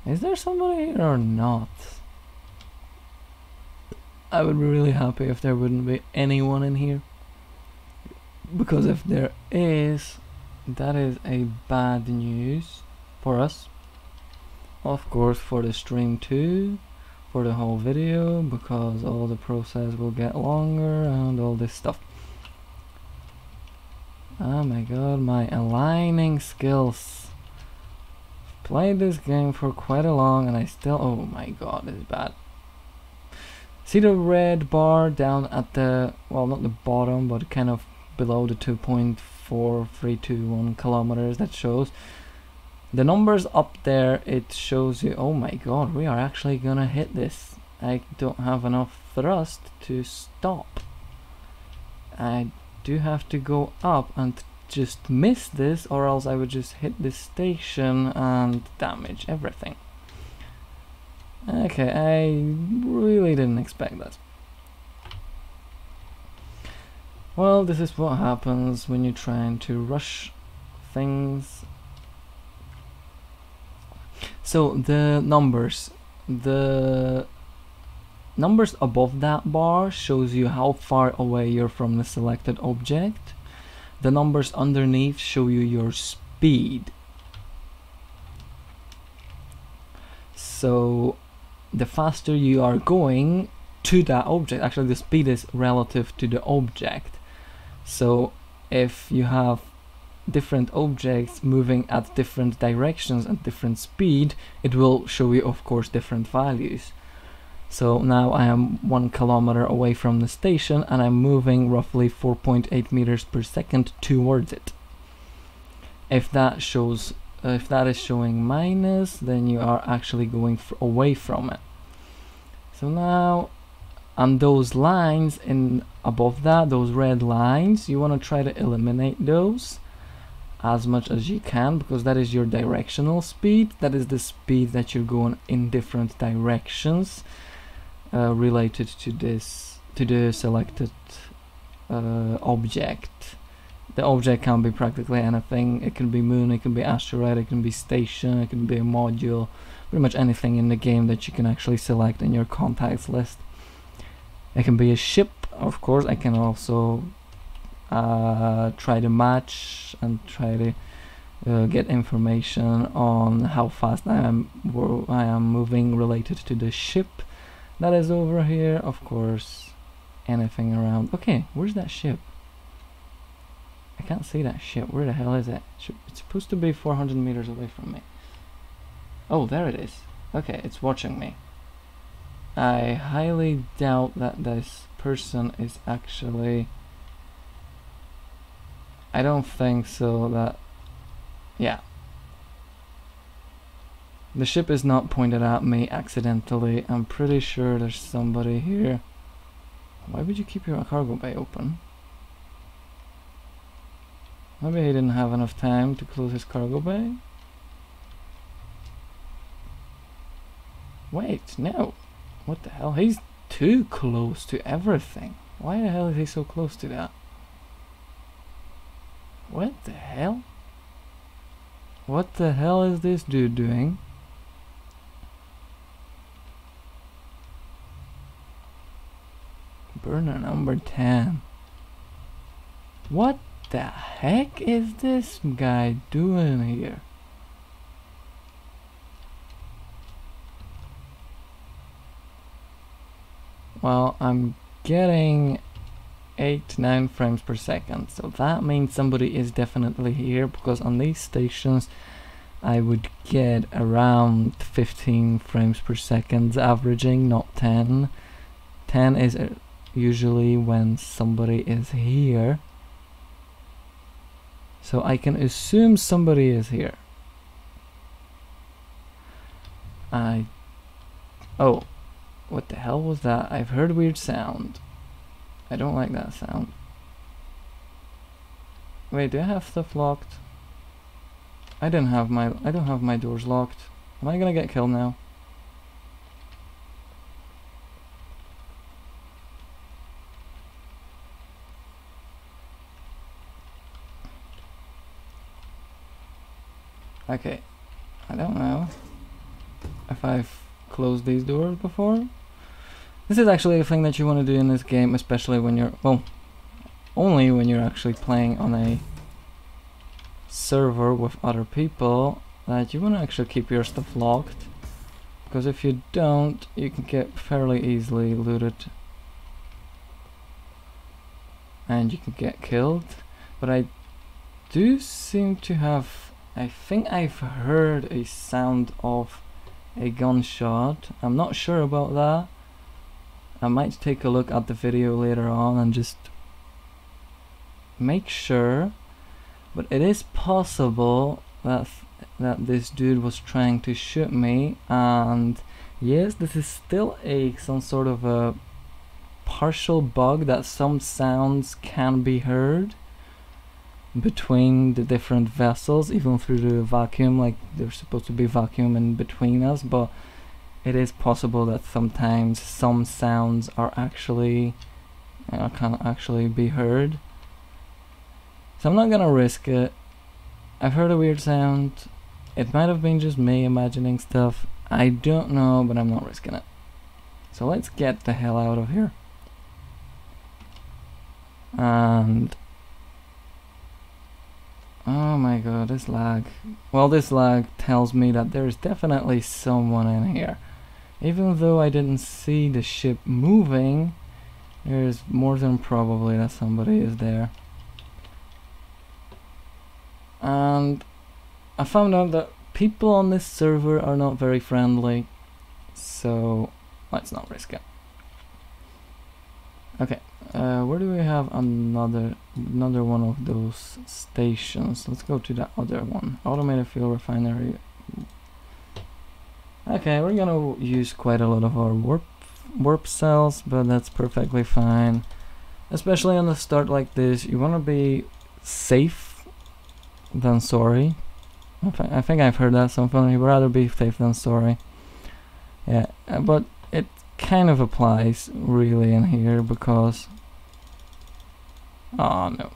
Is there somebody here or not? I would be really happy if there wouldn't be anyone in here. Because if there is, that is a bad news for us. Of course for the stream too, for the whole video, because all the process will get longer and all this stuff. Oh my god, my aligning skills. I've played this game for quite a long and I still, oh my god, this is bad. See the red bar down at the, well, not the bottom, but kind of below the 2.4321 kilometers that shows? The numbers up there, it shows you, oh my god, we are actually gonna hit this. I don't have enough thrust to stop. I do have to go up and just miss this, or else I would just hit this station and damage everything. Okay, I really didn't expect that. Well, this is what happens when you're trying to rush things. So the numbers above that bar shows you how far away you're from the selected object. The numbers underneath show you your speed. So the faster you are going to that object, actually the speed is relative to the object. So if you have different objects moving at different directions and different speed, it will show you of course different values. So now I am 1 kilometer away from the station and I'm moving roughly 4.8 meters per second towards it. If that is showing minus, then you are actually going away from it. So now, and those lines in above that, those red lines, you want to try to eliminate those as much as you can, because that is your directional speed. That is the speed that you're going in different directions. Related to this, to the selected object. The object can be practically anything. It can be moon, it can be asteroid, it can be station, it can be a module, pretty much anything in the game that you can actually select in your contacts list. It can be a ship, of course. I can also try to match and try to get information on how fast I am moving related to the ship that is over here. Of course, anything around. Okay, where's that ship? I can't see that ship. Where the hell is it? It's supposed to be 400 meters away from me. Oh, there it is. Okay, it's watching me. I highly doubt that this person is actually... I don't think so. That... yeah. The ship is not pointed at me accidentally. I'm pretty sure there's somebody here. Why would you keep your cargo bay open? Maybe he didn't have enough time to close his cargo bay? Wait, no. What the hell? He's too close to everything. Why the hell is he so close to that? What the hell? What the hell is this dude doing? Burner number 10. What the heck is this guy doing here? Well, I'm getting 8 to 9 frames per second, so that means somebody is definitely here, because on these stations I would get around 15 frames per second averaging, not 10. 10 is usually when somebody is here, so I can assume somebody is here. Oh, what the hell was that? I've heard a weird sound. I don't like that sound. Wait, do I have stuff locked? I don't have my doors locked. Am I gonna get killed now? Okay, I don't know if I've closed these doors before. This is actually a thing that you want to do in this game, especially when you're, well, only when you're actually playing on a server with other people, that you want to actually keep your stuff locked, because if you don't, you can get fairly easily looted and you can get killed. But I do seem to have, I think I've heard a sound of a gunshot. I'm not sure about that. I might take a look at the video later on and just make sure, but it is possible that this dude was trying to shoot me. And yes, this is still some sort of a partial bug, that some sounds can be heard between the different vessels, even through the vacuum, like there's supposed to be vacuum in between us, but it is possible that sometimes some sounds are actually can actually be heard. So I'm not gonna risk it. I've heard a weird sound. It might have been just me imagining stuff. I don't know, but I'm not risking it. So let's get the hell out of here. And oh my god, this lag. Well, this lag tells me that there is definitely someone in here. Even though I didn't see the ship moving, there is more than probably that somebody is there. And I found out that people on this server are not very friendly, so let's not risk it. Okay, where do we have another one of those stations? Let's go to that other one. Automated fuel refinery. Okay, we're gonna use quite a lot of our warp cells, but that's perfectly fine. Especially on the start like this, you wanna be safe than sorry. I think I've heard that somewhere. You'd rather be safe than sorry. Yeah, but it kind of applies really in here, because oh no,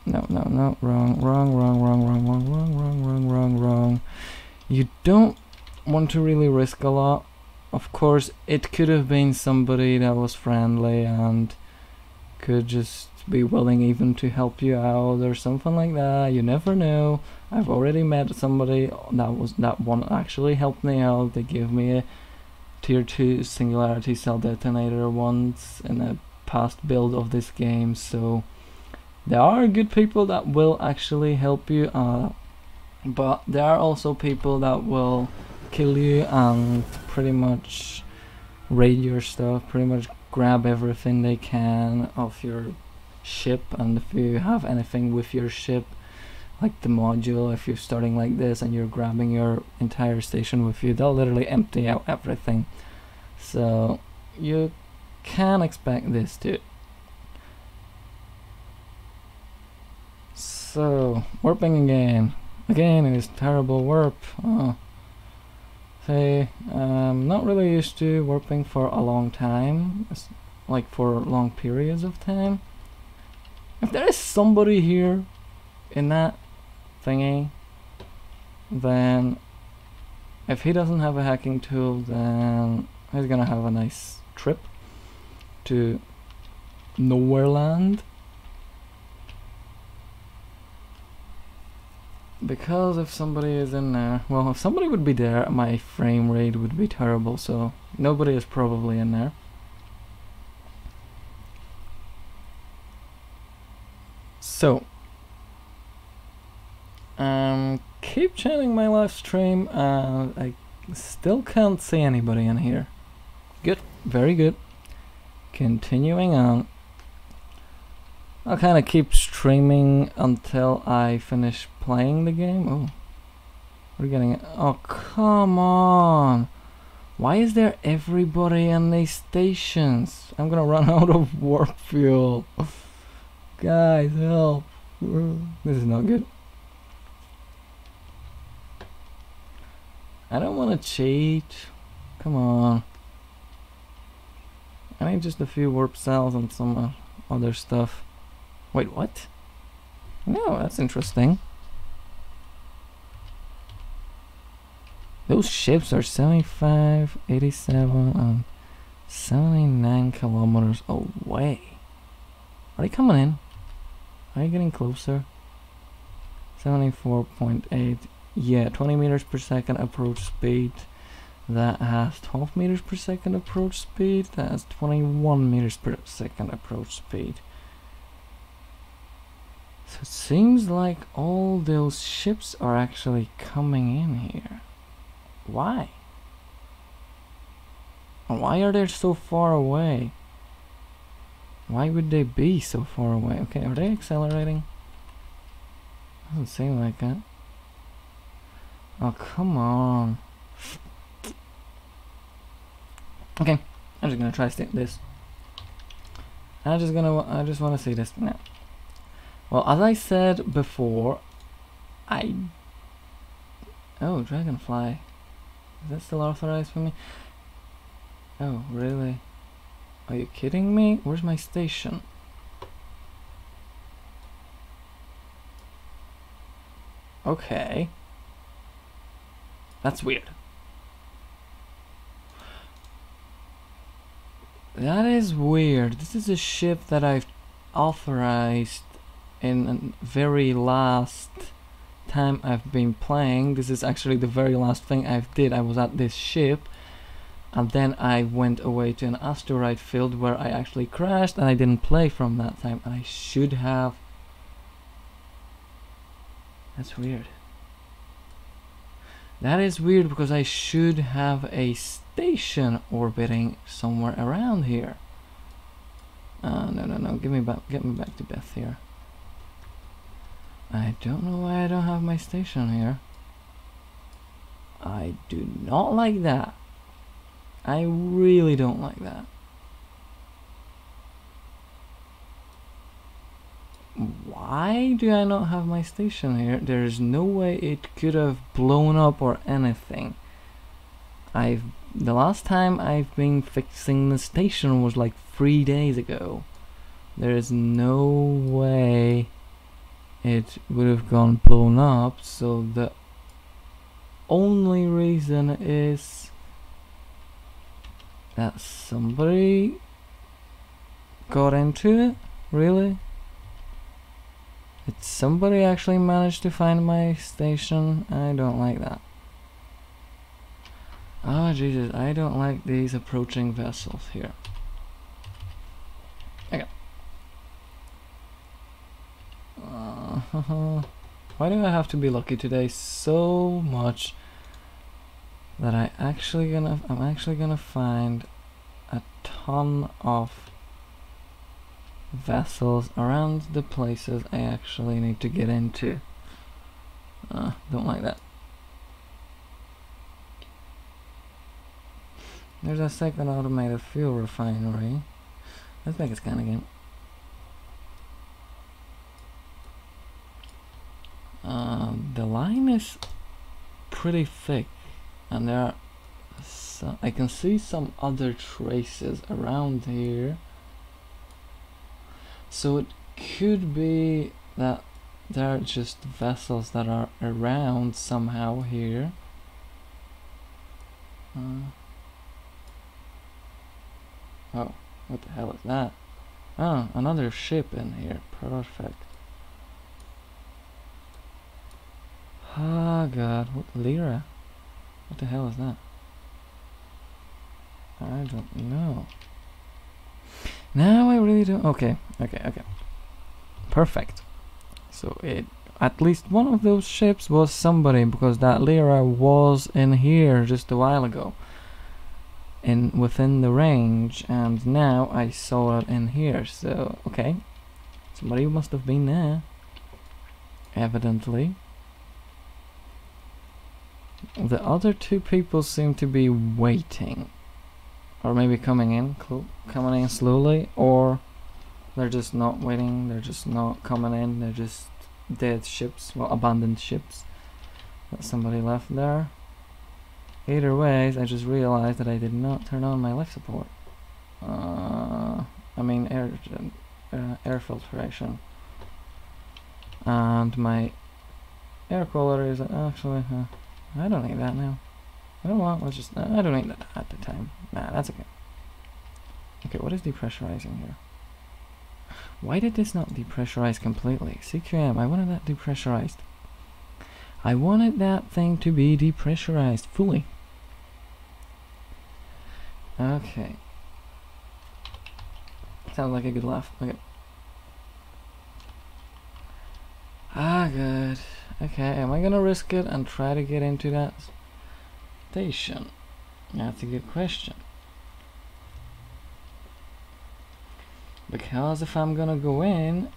wrong. You don't want to really risk a lot. Of course, it could have been somebody that was friendly and could just be willing even to help you out or something like that. You never know. I've already met somebody that one actually helped me out. They gave me a tier 2 singularity cell detonator once in a past build of this game, so there are good people that will actually help you, but there are also people that will kill you and pretty much raid your stuff, pretty much grab everything they can off your ship. And if you have anything with your ship, like the module, if you're starting like this and you're grabbing your entire station with you, they'll literally empty out everything. So you can expect this too. So warping again it is terrible warp. Say, not really used to warping for a long time, like for long periods of time. If there is somebody here in that thingy, then if he doesn't have a hacking tool, then he's gonna have a nice trip to nowhere land. Because if somebody is in there, well, if somebody would be there, my frame rate would be terrible, so nobody is probably in there. So, keep checking my live stream, I still can't see anybody in here. Good, very good. Continuing on. I'll kind of keep streaming until I finish playing the game. Oh, we're getting it. Oh, come on. Why is there everybody in these stations? I'm gonna run out of warp fuel. Guys, help. This is not good. I don't want to cheat. Come on. I need just a few warp cells and some other stuff. Wait, what? No, that's interesting. Those ships are 75, 87, and 79 kilometers away. Are they coming in? Are you getting closer? 74.8. Yeah, 20 meters per second approach speed. That has 12 meters per second approach speed. That has 21 meters per second approach speed. So it seems like all those ships are actually coming in here. Why? And why are they so far away? Why would they be so far away? Okay, are they accelerating? Doesn't seem like it. Oh, come on. Okay, I'm just gonna try this. I just want to see this now. Well, as I said before, oh, dragonfly. Is that still authorized for me? Oh, really? Are you kidding me? Where's my station? Okay. That's weird. That is weird. This is a ship that I've authorized in a very last time I've been playing. This is actually the very last thing I've did. I was at this ship and then I went away to an asteroid field where I actually crashed and I didn't play from that time, and I should have. That's weird. That is weird because I should have a station orbiting somewhere around here. No, get me back to Beth here. I don't know why I don't have my station here. I do not like that. I really don't like that. Why do I not have my station here? There is no way it could have blown up or anything. The last time I've been fixing the station was like 3 days ago. There is no way it would have gone blown up, so the only reason is that somebody got into it. Really? Did somebody actually manage to find my station? I don't like that. Oh Jesus, I don't like these approaching vessels here. Okay. Why do I have to be lucky today so much that I'm actually gonna find a ton of vessels around the places I actually need to get into. Don't like that. There's a second automated fuel refinery. Let's make a scan again. The line is pretty thick, and there are I can see some other traces around here. So it could be that They're just vessels that are around somehow here. Oh, what the hell is that? Oh, another ship in here. Perfect. Oh god, what lira? What the hell is that? I don't know. Now I really don't. Okay. Perfect. So at least one of those ships was somebody, because that lira was in here just a while ago, within the range, and now I saw it in here. So okay, somebody must have been there, evidently. The other two people seem to be waiting, or maybe coming in slowly, or they're just not waiting, they're just not coming in, they're just dead ships, well, abandoned ships that somebody left there. Either ways, I just realized that I did not turn on my life support. I mean air filtration. And my air quality is actually, I don't need that now. You know what, let's just, I don't need that at the time. Nah, that's okay. Okay, what is depressurizing here? Why did this not depressurize completely? CQM, I wanted that depressurized. I wanted that thing to be depressurized fully. Okay. Sounds like a good laugh. Okay. Ah, good. Okay, am I gonna risk it and try to get into that station? That's a good question. Because if I'm gonna go in,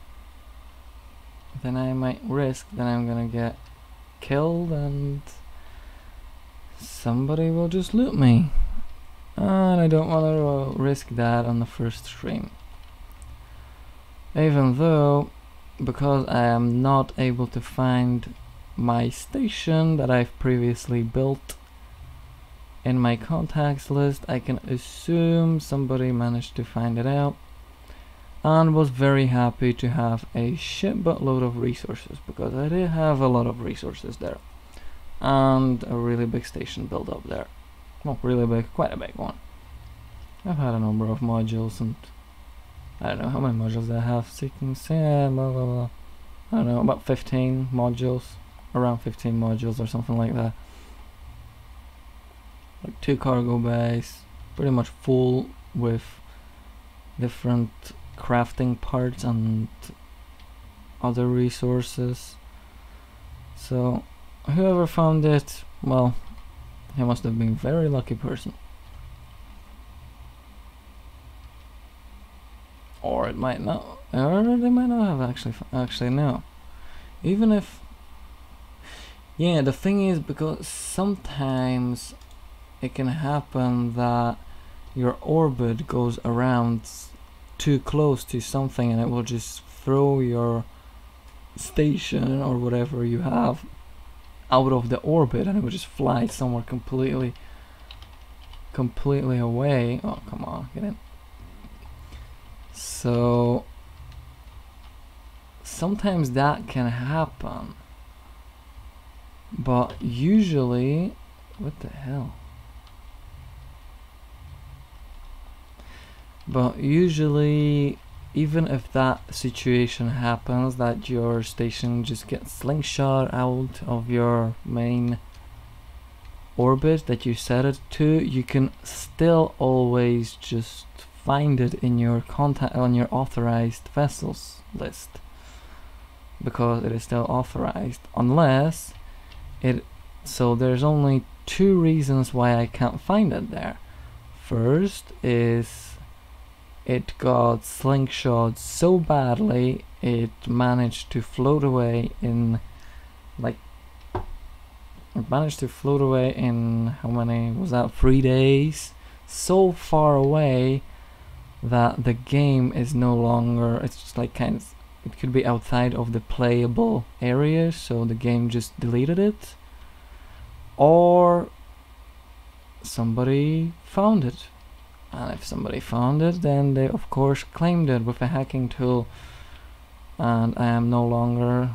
then I might risk that I'm gonna get killed and somebody will just loot me. And I don't want to risk that on the first stream. Even though, because I am not able to find my station that I've previously built in my contacts list, I can assume somebody managed to find it out and was very happy to have a shitload of resources, because I did have a lot of resources there and a really big station built up there. Not really big, quite a big one. I've had a number of modules, and I don't know how many modules I have. Sequence, yeah, blah blah blah. I don't know, about 15 modules, around 15 modules or something like that. Like 2 cargo bays, pretty much full with different crafting parts and other resources. So whoever found it, well, he must have been a very lucky person. Or it might not, or they might not have actually no. Even if, yeah, the thing is, because sometimes it can happen that your orbit goes around too close to something and it will just throw your station or whatever you have out of the orbit, and it will just fly somewhere completely away. Oh, come on, get in. So sometimes that can happen, but usually, what the hell? But usually, even if that situation happens, that your station just gets slingshot out of your main orbit that you set it to, you can still always just find it in your contact on your authorized vessels list, because it is still authorized, unless it. So there's only 2 reasons why I can't find it there. First is it got slingshot so badly it managed to float away in, like, it managed to float away in, how many was that, 3 days, so far away that the game is no longer, it's just like kind of, it could be outside of the playable area, so the game just deleted it, or somebody found it. And if somebody found it, then they of course claimed it with a hacking tool, and I am no longer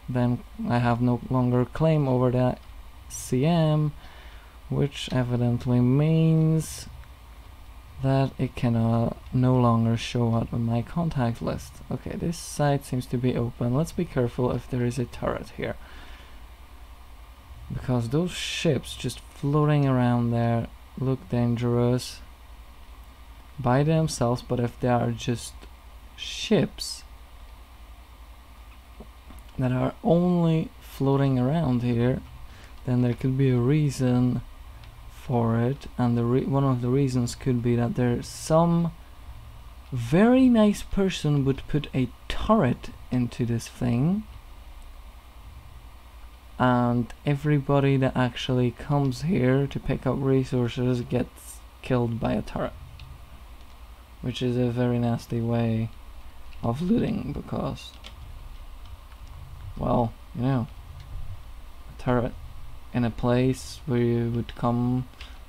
then I have no longer claim over that CM, which evidently means that it cannot no longer show up on my contact list. Okay, this side seems to be open. Let's be careful if there is a turret here, because those ships just floating around there look dangerous by themselves, but if they are just ships that are only floating around here, then there could be a reason for it, and one of the reasons could be that there's some very nice person would put a turret into this thing, and everybody that actually comes here to pick up resources gets killed by a turret, which is a very nasty way of looting, because, well, you know, a turret in a place where you would come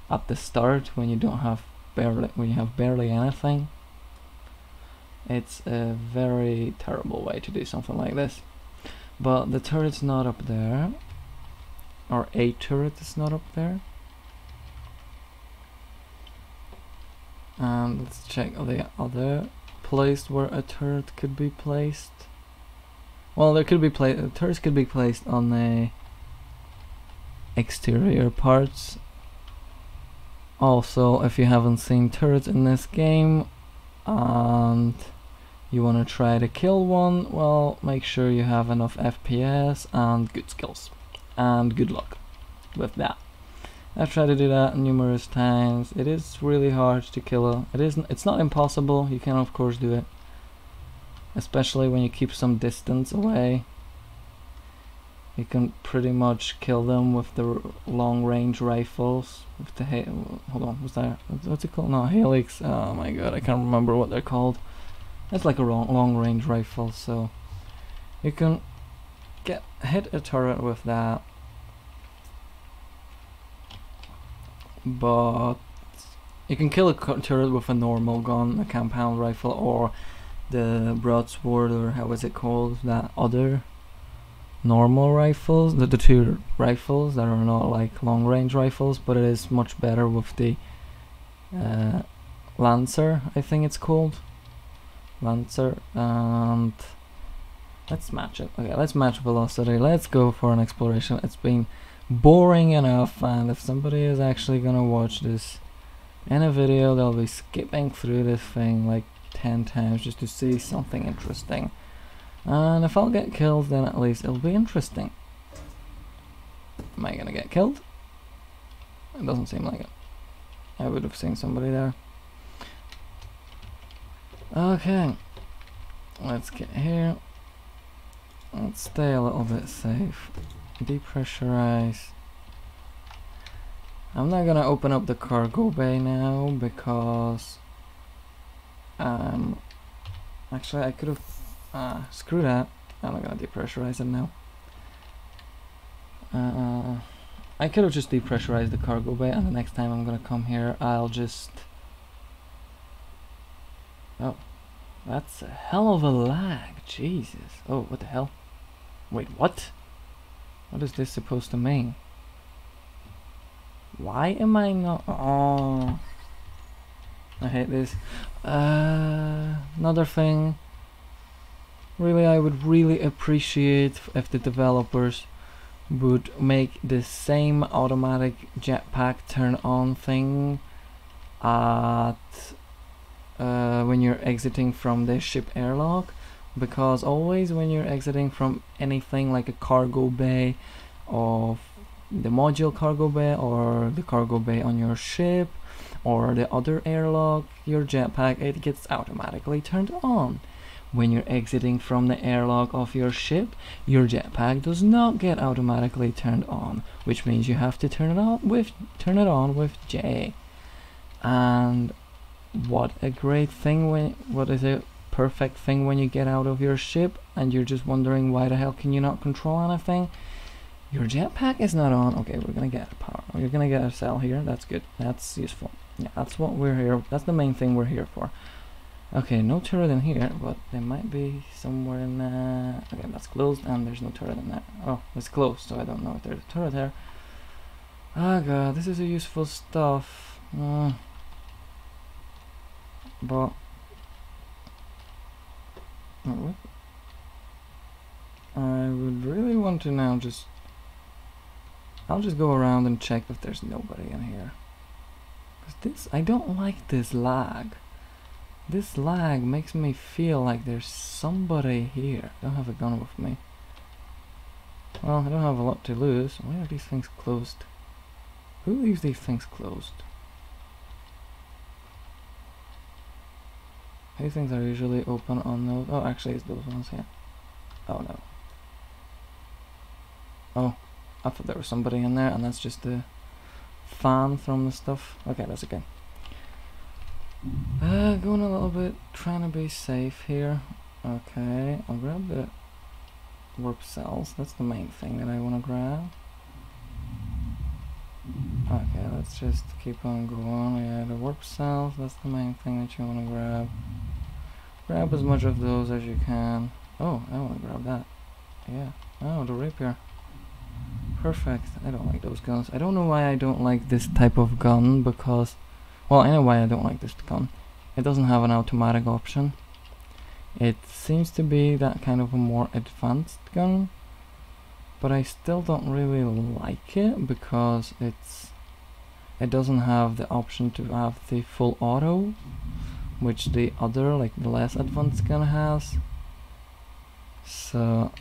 at the start when you don't have when you have barely anything, it's a very terrible way to do something like this. But the turret's not up there, or a turret is not up there. And let's check the other place where a turret could be placed. Well, there could be turrets could be placed on the exterior parts. Also, if you haven't seen turrets in this game and you want to try to kill one, well, make sure you have enough FPS and good skills and good luck with that. I've tried to do that numerous times. It is really hard to kill it's not impossible. You can of course do it, especially when you keep some distance away. You can pretty much kill them with the long-range rifles. With the hold on, what's it called? No, Helix. Oh my god, I can't remember what they're called. It's like a long-range rifle, so you can hit a turret with that. But you can kill a turret with a normal gun, a compound rifle, or the broadsword, or how is it called? That other normal rifles, the two rifles that are not like long-range rifles, but it is much better with the Lancer, I think it's called. Lancer, and let's match it. Okay, let's match velocity. Let's go for an exploration. It's been boring enough, and if somebody is actually gonna watch this in a video, they'll be skipping through this thing like 10 times just to see something interesting. And if I'll get killed, then at least it'll be interesting. Am I gonna get killed? It doesn't seem like it. I would have seen somebody there. Okay, let's get here. Let's stay a little bit safe. Depressurize. I'm not gonna open up the cargo bay now because actually I could have screw that. I'm not gonna depressurize it now. I could have just depressurized the cargo bay, and the next time I'm gonna come here I'll just... Oh, that's a hell of a lag, Jesus. Oh, what the hell? Wait, what? What is this supposed to mean? Why am I not... Oh, I hate this. Another thing. Really, I would really appreciate if the developers would make the same automatic jetpack turn on thing at when you're exiting from the ship airlock, because always when you're exiting from anything like a cargo bay, or the module cargo bay, or the cargo bay on your ship, or the other airlock, your jetpack, it gets automatically turned on. When you're exiting from the airlock of your ship, your jetpack does not get automatically turned on, which means you have to turn it on with J. And what a great thing what is a perfect thing when you get out of your ship and you're just wondering why the hell can you not control anything. Your jetpack is not on. Okay, we're gonna get a power. We're gonna get a cell here. That's good. That's useful. Yeah, that's what we're here. That's the main thing we're here for. Okay, no turret in here, but there might be somewhere in there. Okay, that's closed, and there's no turret in there. Oh, it's closed, so I don't know if there's a turret there. Oh god, this is a useful stuff. But what? I would really want to now just... I'll just go around and check if there's nobody in here. Cause this, I don't like this lag. This lag makes me feel like there's somebody here. I don't have a gun with me. Well, I don't have a lot to lose. Why are these things closed? Who leaves these things closed? These things are usually open on those. Oh, actually, it's those ones here. Oh no. Oh, I thought there was somebody in there, and that's just the fan from the stuff. Okay, that's okay. Going a little bit, trying to be safe here. Okay, I'll grab the warp cells. That's the main thing that I want to grab. Okay, let's just keep on going. Yeah, the warp cells, that's the main thing that you want to grab. Grab as much of those as you can. Oh, I want to grab that. Yeah. Oh, the rapier. Perfect. I don't like those guns. I don't know why I don't like this type of gun, because... Well, I know why I don't like this gun. It doesn't have an automatic option. It seems to be that kind of a more advanced gun, but I still don't really like it because it doesn't have the option to have the full auto, which the other, like the less advanced gun has. So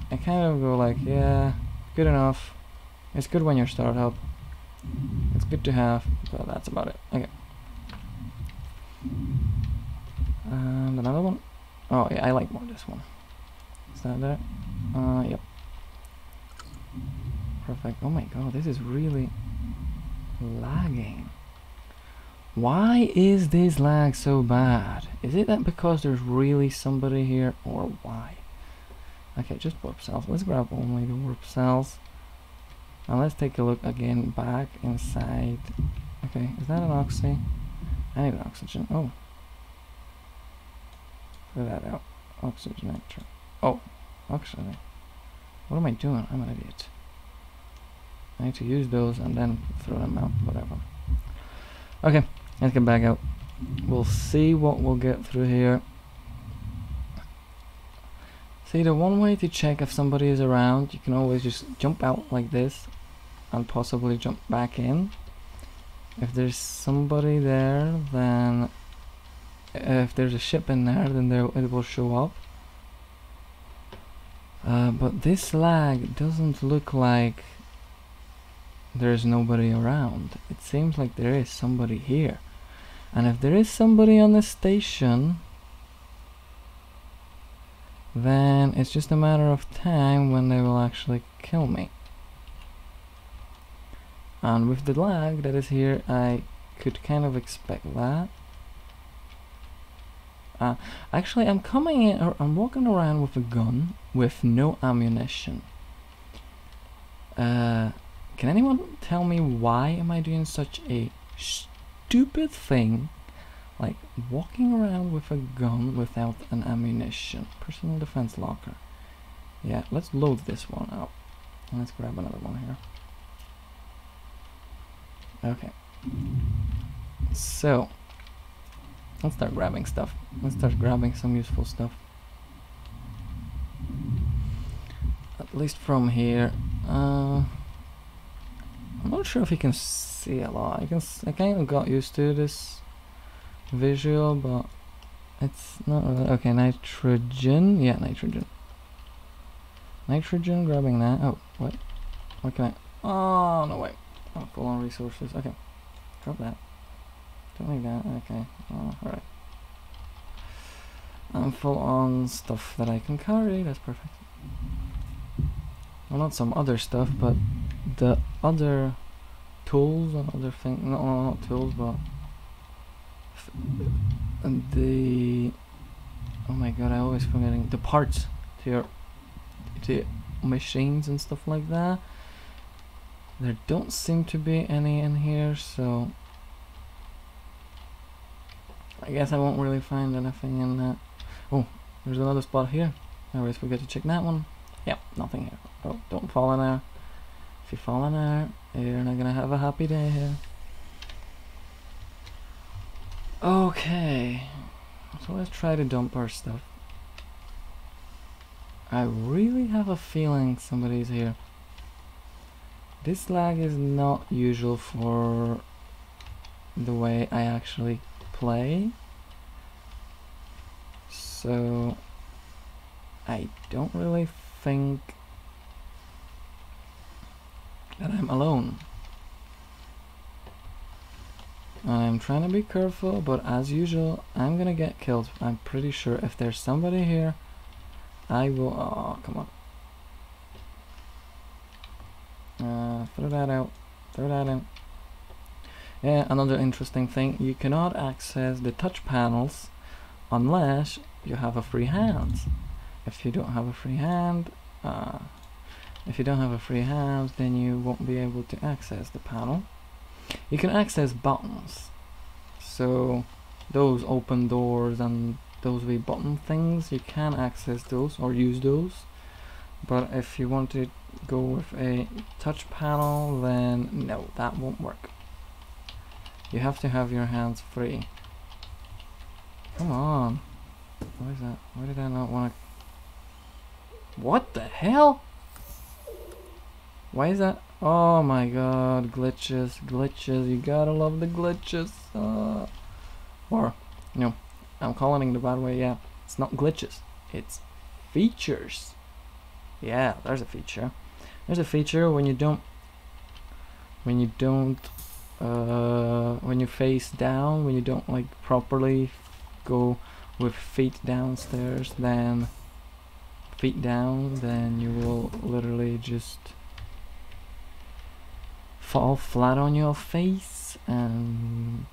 I kind of go like, yeah, good enough. It's good when you start up. It's good to have, but that's about it. Okay. And another one. Oh yeah, I like more this one. Is that there? Yep. Perfect. Oh my god, this is really lagging. Why is this lag so bad? Is it that because there's really somebody here, or why? Okay, just warp cells. Let's grab only the warp cells. Now let's take a look again back inside. Okay, is that an oxy? I need an oxygen. Oh. Figure that out. Oxygen nitro. Oh, oxygen. What am I doing? I'm an idiot. I need to use those and then throw them out, whatever. Okay, let's get back out. We'll see what we'll get through here. See, the one way to check if somebody is around, you can always just jump out like this and possibly jump back in. If there's somebody there, then if there's a ship in there, then it will show up. But this lag doesn't look like there's nobody around. It seems like there is somebody here. And if there is somebody on the station, then it's just a matter of time when they will actually kill me. And with the lag that is here, I could kind of expect that. Actually, I'm coming in, or I'm walking around with a gun with no ammunition. Can anyone tell me why am I doing such a stupid thing, like walking around with a gun without an ammunition? Personal defense locker. Yeah, let's load this one up. And let's grab another one here. Okay. So, let's start grabbing stuff. Let's start grabbing some useful stuff. At least from here. I'm not sure if you can see a lot. I kind of got used to this visual, but it's not really. Okay, nitrogen. Yeah, nitrogen. Nitrogen, grabbing that. Oh, what? What can I? Oh, no, wait. Oh, full on resources. Okay. Drop that. Don't need that. Okay. Alright. I'm full on stuff that I can carry. That's perfect. Well, not some other stuff, but the other tools and other things. No, not tools, but the. Oh my god, I always forgetting the parts to your machines and stuff like that. There don't seem to be any in here, so I guess I won't really find anything in that. Oh, there's another spot here. I always forget to check that one. Yep, nothing here. Oh, don't fall in there. If you fall in there, you're not gonna have a happy day here. Okay, so let's try to dump our stuff. I really have a feeling somebody's here. This lag is not usual for the way I actually play, so I don't really think that I'm alone. I'm trying to be careful, but as usual, I'm gonna get killed. I'm pretty sure if there's somebody here, I will. Oh, come on. Throw that out. Throw that in. Yeah, another interesting thing, you cannot access the touch panels unless you have a free hand. If you don't have a free hand, then you won't be able to access the panel. You can access buttons, so those open doors and those wee button things, you can access those or use those. But if you want to go with a touch panel, then no, that won't work. You have to have your hands free. Come on. What is that? Why did I not want to... What the hell? Why is that? Oh my god, glitches, glitches, you gotta love the glitches. Or, no, I'm calling it the bad way, yeah. It's not glitches, it's features. Yeah, there's a feature. There's a feature when you face down, when you don't like properly go with feet downstairs, then feet down, then you will literally just fall flat on your face and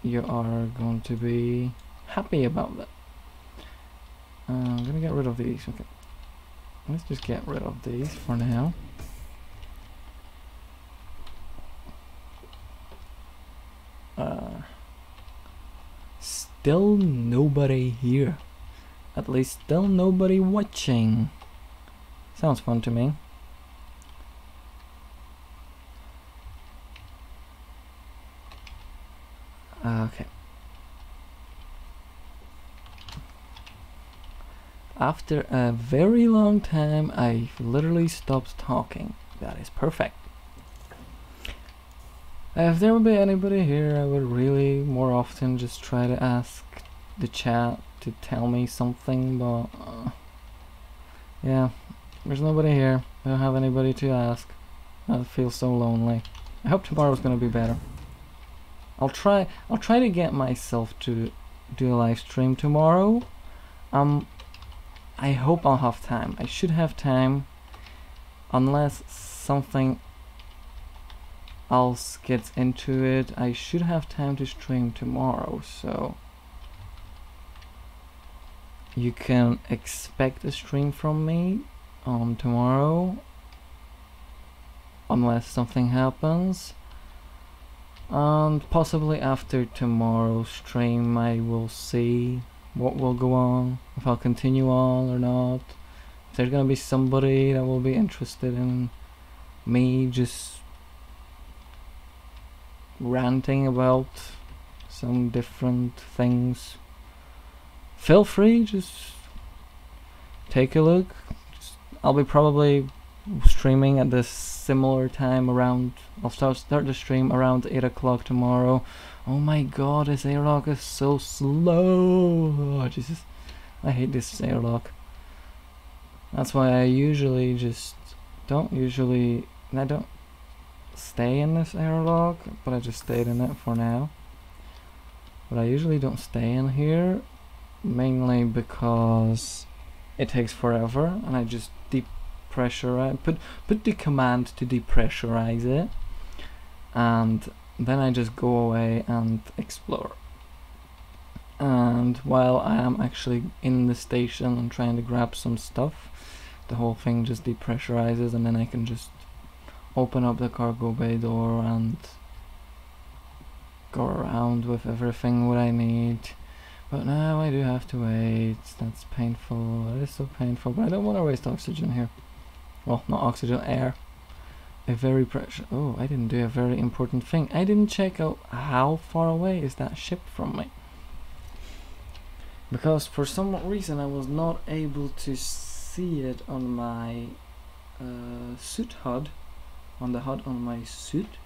you are going to be happy about that. I'm gonna get rid of these. Okay, let's just get rid of these for now. Still nobody here. At least still nobody watching. Sounds fun to me. Okay. After a very long time, I literally stopped talking. That is perfect. If there would be anybody here, I would really more often just try to ask the chat to tell me something, but yeah, there's nobody here. I don't have anybody to ask. I feel so lonely. I hope tomorrow's gonna be better. I'll try to get myself to do a live stream tomorrow. I hope I'll have time. I should have time, unless something else gets into it. I should have time to stream tomorrow, so you can expect a stream from me tomorrow, unless something happens. And possibly after tomorrow's stream I will see what will go on, if I'll continue on or not. If there's gonna be somebody that will be interested in me just ranting about some different things, feel free, just take a look. I'll be probably streaming at this similar time around. I'll start the stream around 8 o'clock tomorrow. Oh my god, this airlock is so slow. Oh Jesus, I hate this airlock. That's why I usually just don't stay in this airlock, but I just stayed in it for now. But I usually don't stay in here, mainly because it takes forever, and I just depressurize, put the command to depressurize it, and then I just go away and explore. And while I am actually in the station and trying to grab some stuff, the whole thing just depressurizes, and then I can just open up the cargo bay door and go around with everything what I need. But now I do have to wait. That's painful. That is so painful. But I don't want to waste oxygen here. Well, not oxygen, air. A very precious. Oh, I didn't do a very important thing. I didn't check out how far away is that ship from me. Because for some reason I was not able to see it on my suit HUD. On the HUD on my suit.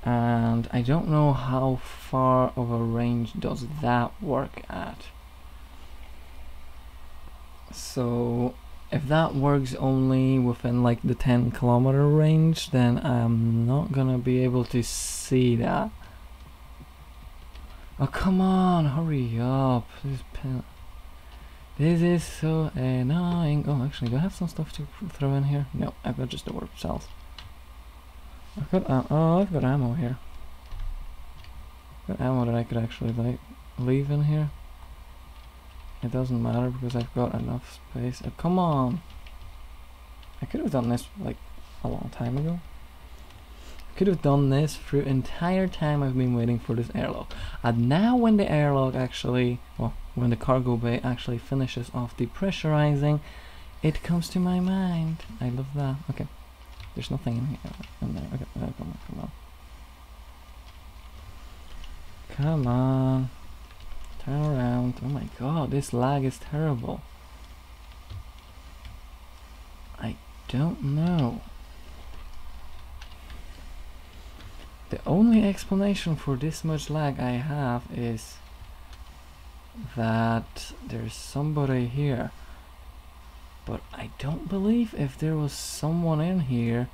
And I don't know how far of a range does that work at. So if that works only within like the 10-kilometer range, then I'm not gonna be able to see that. Oh, come on, hurry up. This is so annoying. Oh, actually, do I have some stuff to throw in here? No, I've got just the warp cells. I've got ammo here. Got ammo that I could actually like leave in here. It doesn't matter because I've got enough space. Oh, come on! I could have done this like a long time ago. I could have done this through entire time I've been waiting for this airlock. And now when the airlock actually, well, when the cargo bay actually finishes off depressurizing, it comes to my mind. I love that. Okay. There's nothing in here. In there. Okay, come on, come on. Come on. Turn around. Oh my god, this lag is terrible. I don't know. The only explanation for this much lag I have is that there's somebody here. But I don't believe if there was someone in here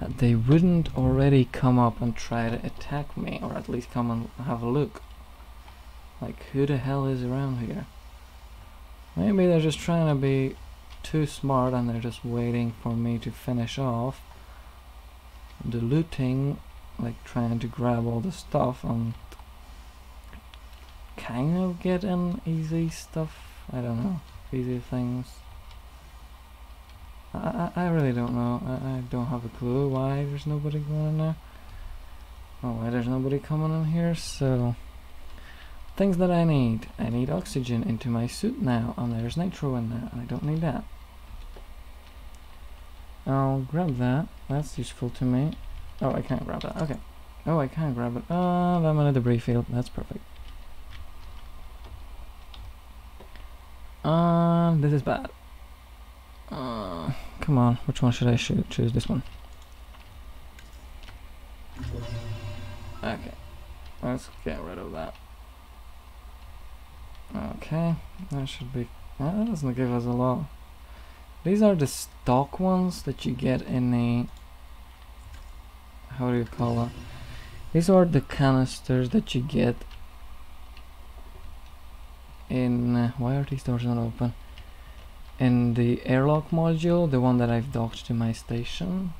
that they wouldn't already come up and try to attack me, or at least come and have a look. Like, who the hell is around here? Maybe they're just trying to be too smart and they're just waiting for me to finish off the looting, like trying to grab all the stuff and kind of get in easy stuff. I don't know, easy things. I really don't know. I don't have a clue why there's nobody going in there. Oh, why there's nobody coming in here. So things that I need. I need oxygen into my suit now, and there's nitro in there. I don't need that. I'll grab that. That's useful to me. Oh, I can't grab that. Okay. Oh, I can't grab it. I'm in a debris field. That's perfect. This is bad. Come on, which one should I shoot? Choose this one. Okay, let's get rid of that. Okay, that should be... that doesn't give us a lot. These are the stock ones that you get in a... how do you call it? These are the canisters that you get in... why are these doors not open? In the airlock module, the one that I've docked to my station.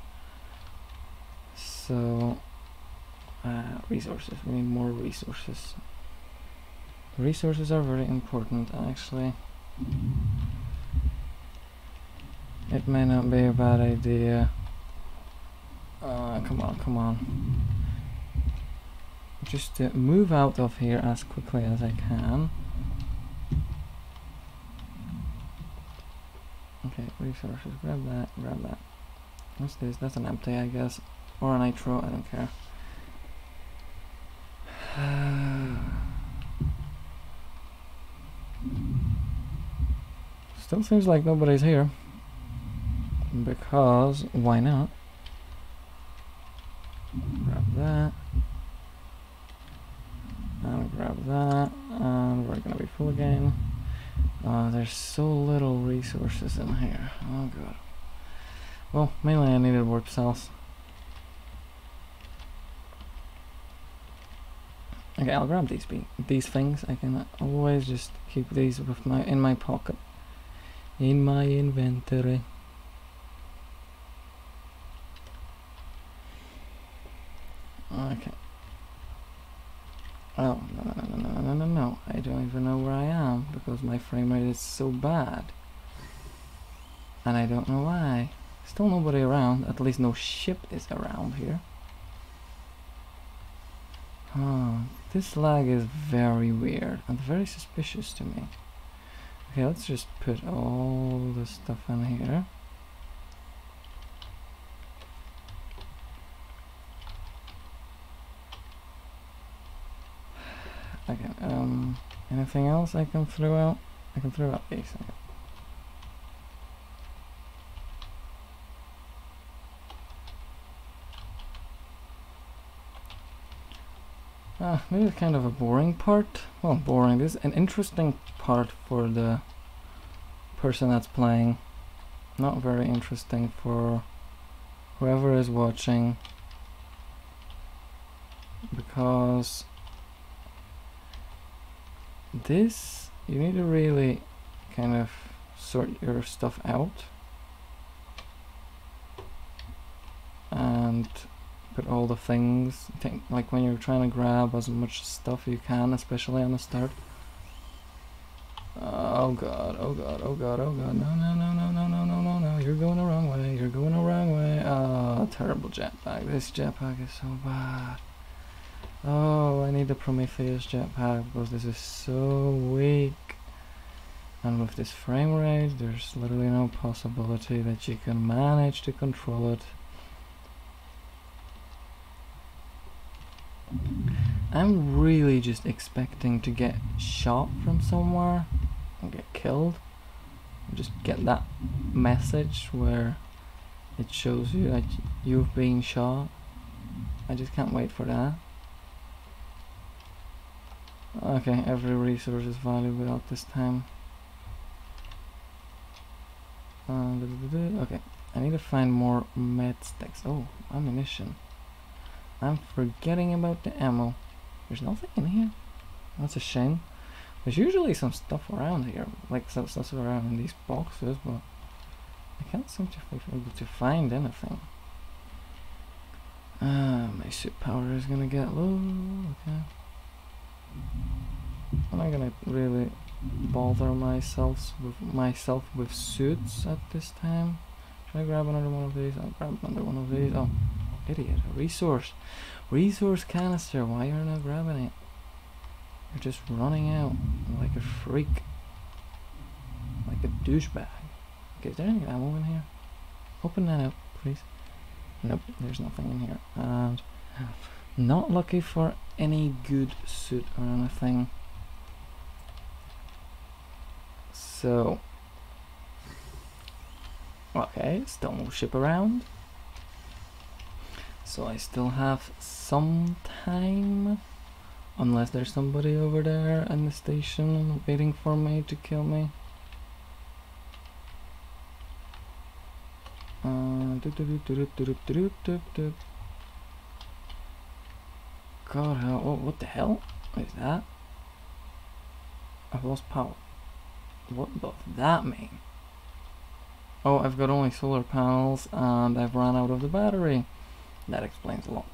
So resources, we need more resources. Resources are very important, actually. It may not be a bad idea. Come on, come on. Just move out of here as quickly as I can. Okay, resources, grab that, grab that. What's this? That's an empty, I guess. Or a nitro, I don't care. Still seems like nobody's here. Because, why not? Grab that. And grab that. And we're gonna be full again. There's so little resources in here. Oh god. Well, mainly I needed warp cells. Okay, I'll grab these things. I can always just keep these with in my pocket, in my inventory. Okay. Oh, no. I don't even know where I am because my frame rate is so bad. And I don't know why. Still nobody around, at least no ship is around here. Oh, this lag is very weird and very suspicious to me. Okay, let's just put all the stuff in here. Okay, anything else I can throw out? I can throw out these. Okay. Maybe it's kind of a boring part. Well, boring. This is an interesting part for the person that's playing. Not very interesting for whoever is watching, because this, you need to really kind of sort your stuff out and put all the things, like when you're trying to grab as much stuff you can, especially on the start. Oh god, oh god, oh god, oh god, no, no, no, no, no, no, no, no, no, you're going the wrong way, you're going the wrong way. Oh, terrible jetpack. This jetpack is so bad. Oh, I need the Prometheus jetpack because this is so weak. And with this frame rate, there's literally no possibility that you can manage to control it. I'm really just expecting to get shot from somewhere and get killed. Just get that message where it shows you that you've been shot. I just can't wait for that. Okay, every resource is valuable at this time. Okay, I need to find more med sticks. Oh, ammunition. I'm forgetting about the ammo. There's nothing in here. That's a shame. There's usually some stuff around here, like some stuff around in these boxes, but I can't seem to be able to find anything. My suit power is gonna get low. Okay. I'm not gonna really bother myself with suits at this time. Should I grab another one of these? I'll grab another one of these. Oh, idiot! A resource canister. Why you're not grabbing it? You're just running out like a freak, like a douchebag. Okay, is there any ammo in here? Open that up, please. Nope, there's nothing in here. And not lucky for any good suit or anything. So, okay, still no ship around. So I still have some time, unless there's somebody over there in the station waiting for me to kill me. God, what the hell is that? I've lost power. What does that mean? Oh, I've got only solar panels and I've run out of the battery. That explains a lot.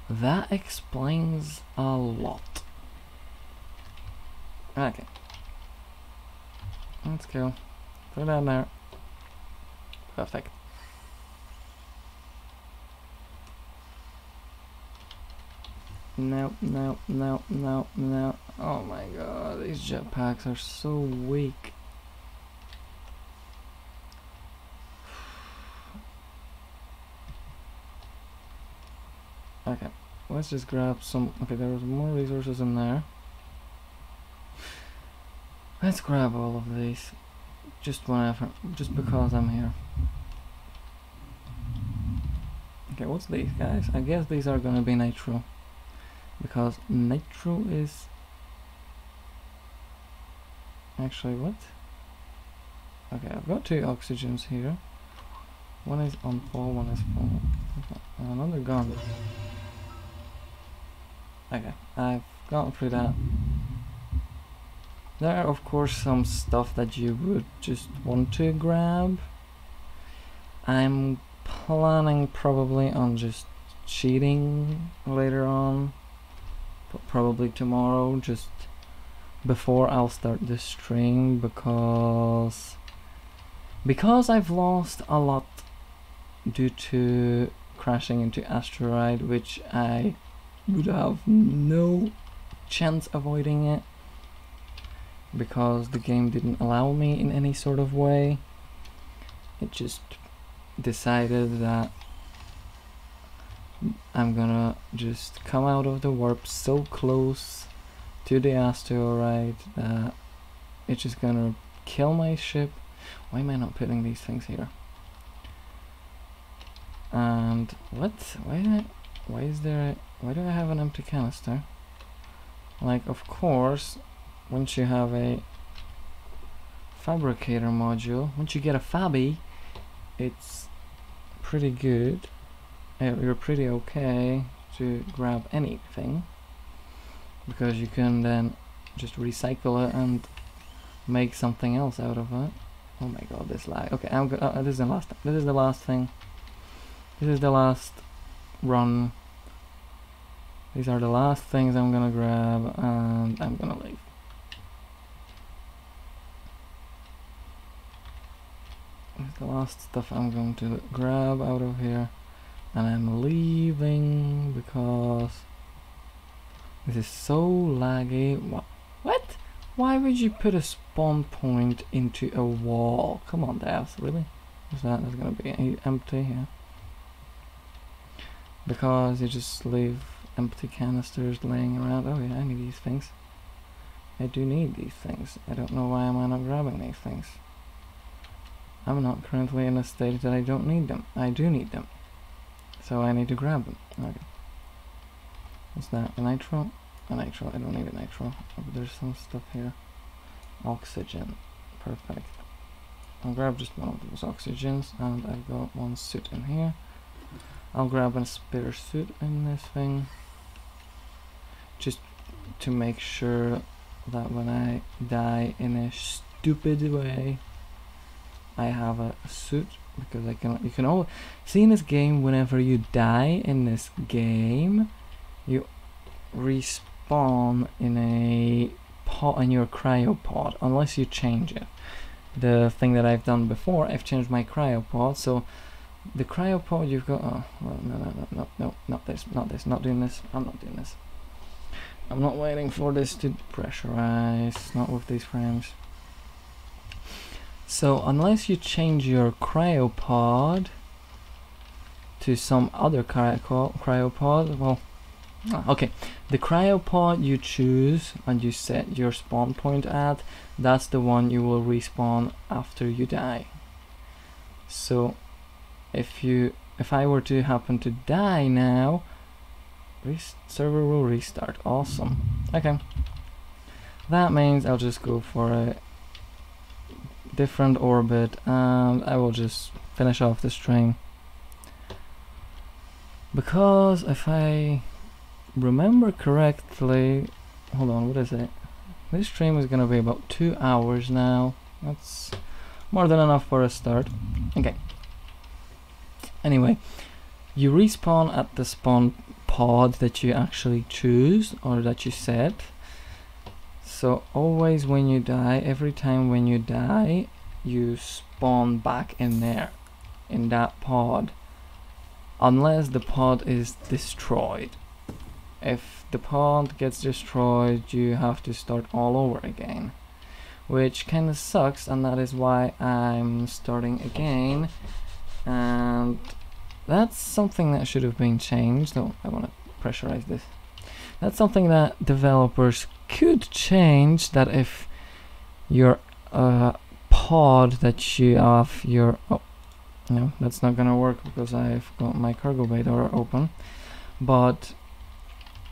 That explains a lot. Okay. Let's go. Throw that in there. Perfect. No, no, no, no, no. Oh my god, these jetpacks are so weak. Okay, let's just grab some. Okay, there was more resources in there. Let's grab all of these. Just whenever, just because I'm here. Okay, what's these guys? I guess these are gonna be nitro. Because nitro is actually what? Okay, I've got 2 oxygens here. One is on full, one is full. Okay, another gun. Okay, I've gone through that. There are of course some stuff that you would just want to grab. I'm planning probably on just cheating later on. Probably tomorrow, just before I'll start this stream, because I've lost a lot due to crashing into asteroid, which I would have no chance avoiding it, because the game didn't allow me in any sort of way. It just decided that I'm gonna just come out of the warp so close to the asteroid that it's just gonna kill my ship. Why am I not putting these things here? And what? Why do I have an empty canister? Like, of course, once you have a fabricator module, once you get a fabby, it's pretty good. You're pretty okay to grab anything, because you can then just recycle it and make something else out of it. Oh my god, this lag. Okay, this is the last. This is the last thing. This is the last run. These are the last things I'm gonna grab, and I'm gonna leave. This is the last stuff I'm going to grab out of here, and I'm leaving because this is so laggy. What? Why would you put a spawn point into a wall? Come on, devs, really? What's that? That's gonna be empty here. Because you just leave empty canisters laying around. Oh yeah, I need these things. I do need these things. I don't know why am I not grabbing these things. I'm not currently in a state that I don't need them. I do need them. So I need to grab them. Okay. What's that? A nitro? A nitro. I don't need a nitro. Oh, but there's some stuff here. Oxygen. Perfect. I'll grab just one of those oxygens, and I've got one suit in here. I'll grab a spare suit in this thing, just to make sure that when I die in a stupid way, I have a suit, because you can always see in this game, whenever you die in this game, you respawn in a pod, in your cryopod, unless you change it. The thing that I've done before, I've changed my cryopod, so the cryopod you've got. Oh, well, no, not this, not doing this. I'm not doing this. I'm not waiting for this to pressurize, not with these frames. So unless you change your cryopod to some other cryopod, well, okay, the cryopod you choose and you set your spawn point at, that's the one you will respawn after you die. So if I were to happen to die now, server will restart. Awesome. Okay, that means I'll just go for a different orbit, and I will just finish off the stream, because if I remember correctly, hold on, what is it? This stream is gonna be about 2 hours now. That's more than enough for a start. Okay. Anyway, you respawn at the spawn pod that you actually choose, or that you set. So always when you die, every time when you die, you spawn back in there, in that pod, unless the pod is destroyed. If the pod gets destroyed, you have to start all over again, which kind of sucks, and that is why I'm starting again. And that's something that should have been changed. Oh, I want to pressurize this. That's something that developers could change, that if your pod that you have your... Oh, no, that's not gonna work because I've got my cargo bay door open. But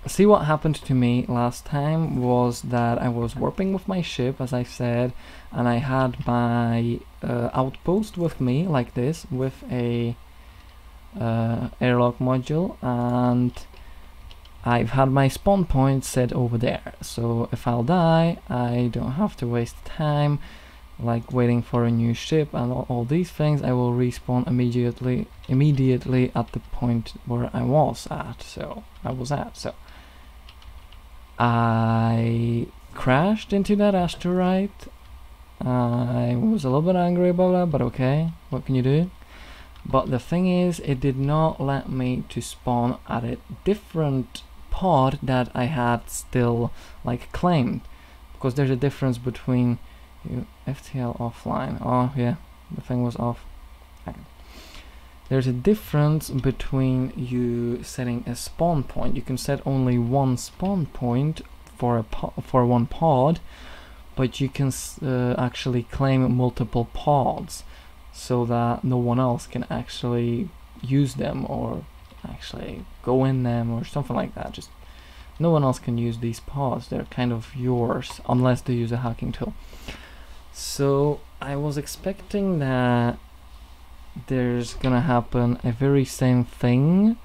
see, what happened to me last time was that I was warping with my ship, as I said, and I had my outpost with me like this, with a airlock module, and I've had my spawn point set over there, so if I'll die, I don't have to waste time like waiting for a new ship and all these things. I will respawn immediately at the point where I was at. So I crashed into that asteroid. I was a little bit angry about that, but okay, what can you do? But the thing is, it did not let me to spawn at a different pod that I had still like claimed, because there's a difference between FTL offline. Oh yeah, the thing was off. Okay. There's a difference between you setting a spawn point. You can set only one spawn point for one pod, but you can actually claim multiple pods, so that no one else can actually use them or actually go in them or something like that. Just no one else can use these pods. They're kind of yours unless they use a hacking tool. So I was expecting that there's gonna happen a very same thing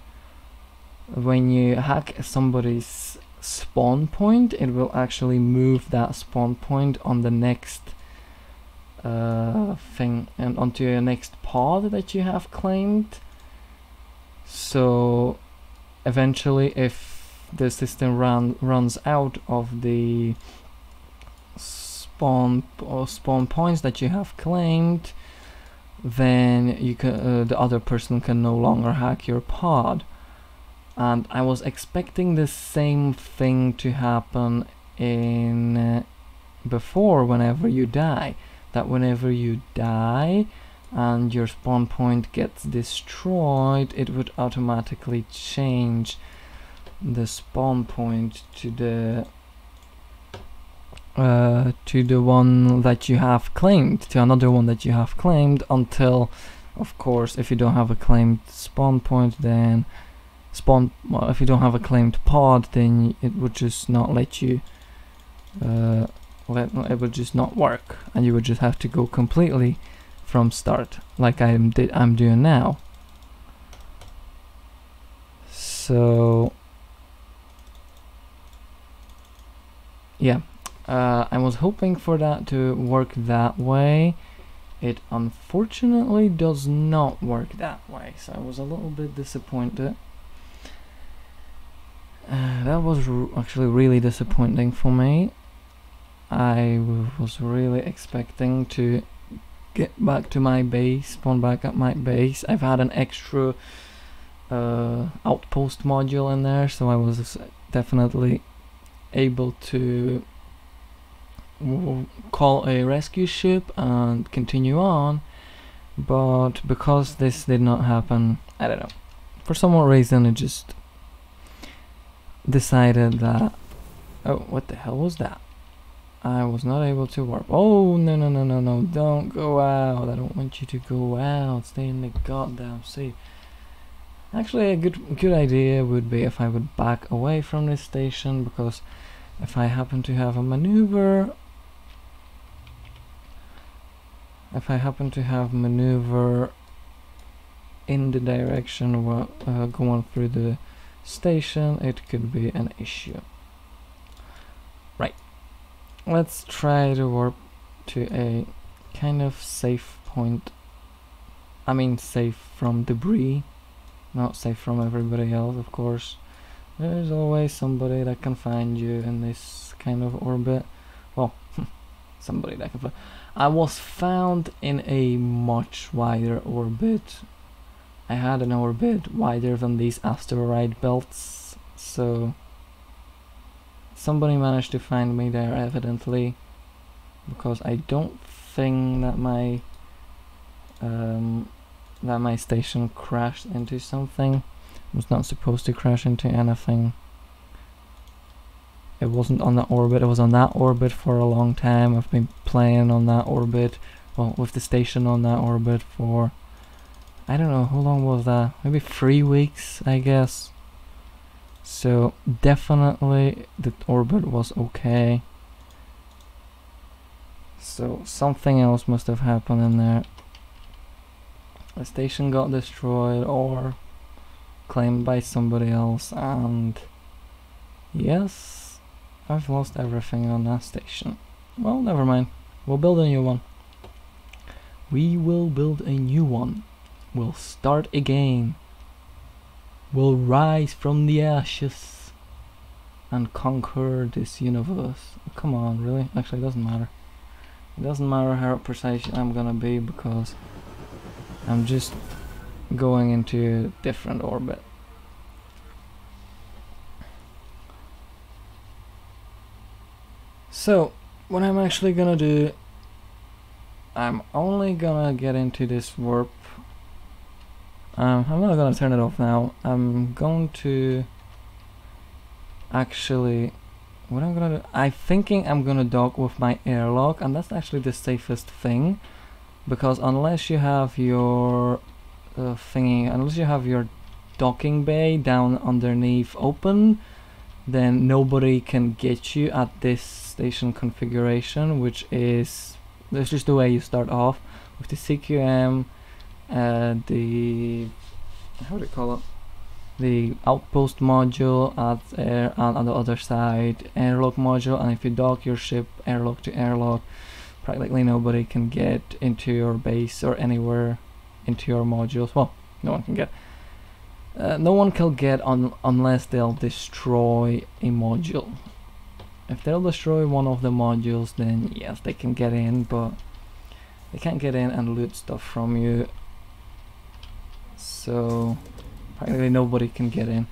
when you hack somebody's spawn point. It will actually move that spawn point on the next thing and onto your next pod that you have claimed. So eventually, if the system runs out of the spawn points that you have claimed, then you can the other person can no longer hack your pod. And I was expecting the same thing to happen in before, whenever you die. That whenever you die and your spawn point gets destroyed, it would automatically change the spawn point to the one that you have claimed, to another one that you have claimed, until, of course, if you don't have a claimed spawn point, then if you don't have a claimed pod, then it would just not let you it would just not work, and you would just have to go completely from start, like I'm doing now. So yeah, I was hoping for that to work that way. It unfortunately does not work that way, so I was a little bit disappointed. That was actually really disappointing for me. I was really expecting to get back to my base, spawn back at my base. I've had an extra outpost module in there, so I was definitely able to call a rescue ship and continue on. But because this did not happen, I don't know, for some reason it just decided that, oh, what the hell was that? I was not able to warp. Oh, no, don't go out. I don't want you to go out. Stay in the goddamn sea. Actually, a good idea would be if I would back away from this station, because if I happen to have a maneuver, in the direction going through the station, it could be an issue. Right. Let's try to warp to a kind of safe point. I mean, safe from debris, not safe from everybody else, of course. There's always somebody that can find you in this kind of orbit. Well, somebody that can find. I was found in a much wider orbit. I had an orbit wider than these asteroid belts, so somebody managed to find me there, evidently, because I don't think that my station crashed into something. It was not supposed to crash into anything. It wasn't on that orbit. It was on that orbit for a long time. I've been playing on that orbit, well, with the station on that orbit for, I don't know, how long was that? Maybe 3 weeks, I guess. So definitely the orbit was okay. So something else must have happened in there. The station got destroyed or claimed by somebody else, and yes, I've lost everything on that station. Well, never mind. We'll build a new one. We will build a new one. We'll start again. We'll rise from the ashes and conquer this universe. Come on, really? Actually, it doesn't matter. It doesn't matter how precise I'm gonna be, because I'm just going into a different orbit. So what I'm actually gonna do, I'm only gonna get into this warp. I'm not gonna turn it off now. I'm going to actually, what I'm gonna do, I'm thinking I'm gonna dock with my airlock, and that's actually the safest thing, because unless you have your unless you have your docking bay down underneath open, then nobody can get you at this station configuration, which is, that's just the way you start off with the CQM, the, how do you call it, the outpost module at air, and on the other side airlock module. And if you dock your ship airlock to airlock, practically nobody can get into your base or anywhere into your modules. Well, no one can get. No one can get on unless they'll destroy a module. If they'll destroy one of the modules, then yes, they can get in, but they can't get in and loot stuff from you. So practically nobody can get in.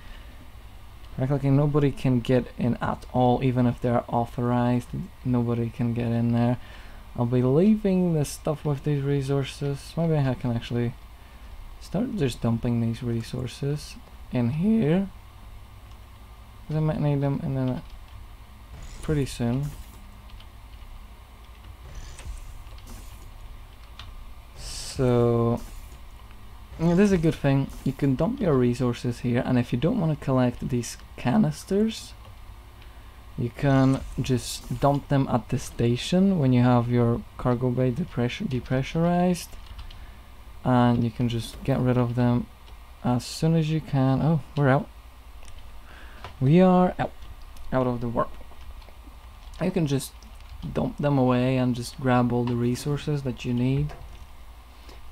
Practically nobody can get in at all, even if they're authorized. Nobody can get in there. I'll be leaving the stuff with these resources. Maybe I can actually start just dumping these resources in here, because I might need them in a pretty soon. So yeah, this is a good thing. You can dump your resources here, and if you don't want to collect these canisters, you can just dump them at the station when you have your cargo bay depressurized, and you can just get rid of them as soon as you can. Oh, we're out. We are out of the warp. You can just dump them away and just grab all the resources that you need,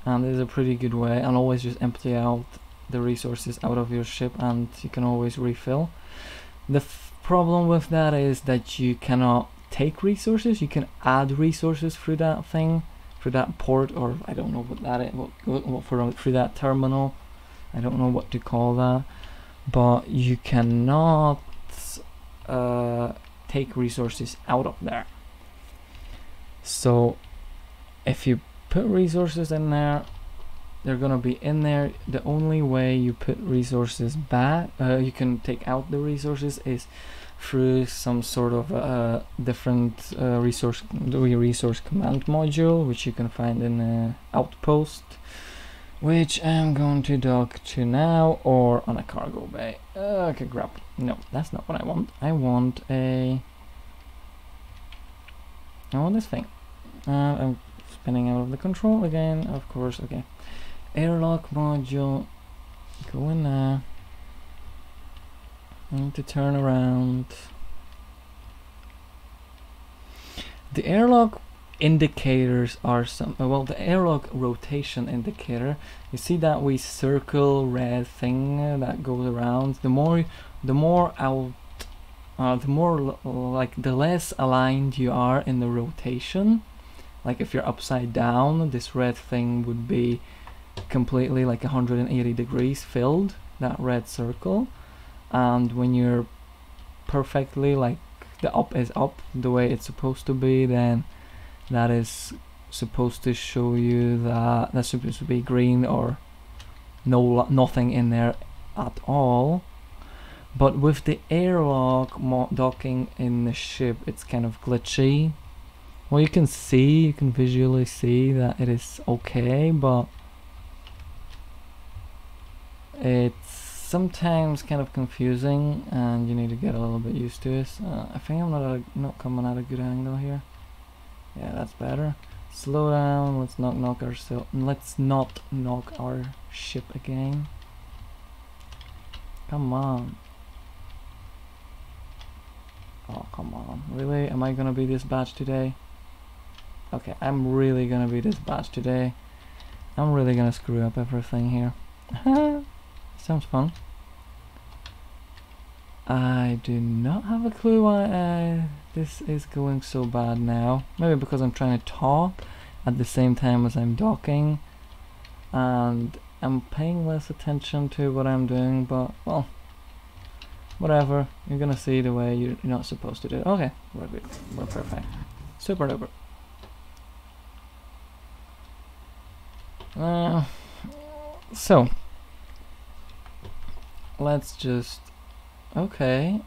and this is a pretty good way. And always just empty out the resources out of your ship, and you can always refill. The problem with that is that you cannot take resources. You can add resources through that thing, through that port, or I don't know what that is, through that terminal. I don't know what to call that, but you cannot take resources out of there. So if you put resources in there, they're gonna be in there. The only way you put resources back, you can take out the resources, is through some sort of different resource command module, which you can find in Outpost, which I'm going to dock to now, or on a cargo bay. Okay, grab. No, that's not what I want. I want this thing. I'm spinning out of the control again, of course. Okay, airlock module, go in there. I need to turn around. The airlock indicators are some, well, the airlock rotation indicator, you see that we circle red thing that goes around. The more like the less aligned you are in the rotation. Like if you're upside down, this red thing would be completely like 180 degrees filled, that red circle. And when you're perfectly, like the up is up the way it's supposed to be, then that is supposed to show you that that's supposed to be green, or nothing in there at all. But with the airlock docking in the ship, it's kind of glitchy. Well, you can visually see that it is okay, but it's sometimes kind of confusing, and you need to get a little bit used to it. I think I'm not coming at a good angle here. Yeah, that's better. Slow down. Let's not knock our ship again. Come on. Oh, come on. Really? Am I gonna be this bad today? Okay, I'm really gonna be this bad today. I'm really gonna screw up everything here. Sounds fun. I do not have a clue why this is going so bad now. Maybe because I'm trying to talk at the same time as I'm docking, and I'm paying less attention to what I'm doing, but well, whatever. You're gonna see the way you're not supposed to do it. Okay, we're good. We're perfect. Super duper. So let's just, okay,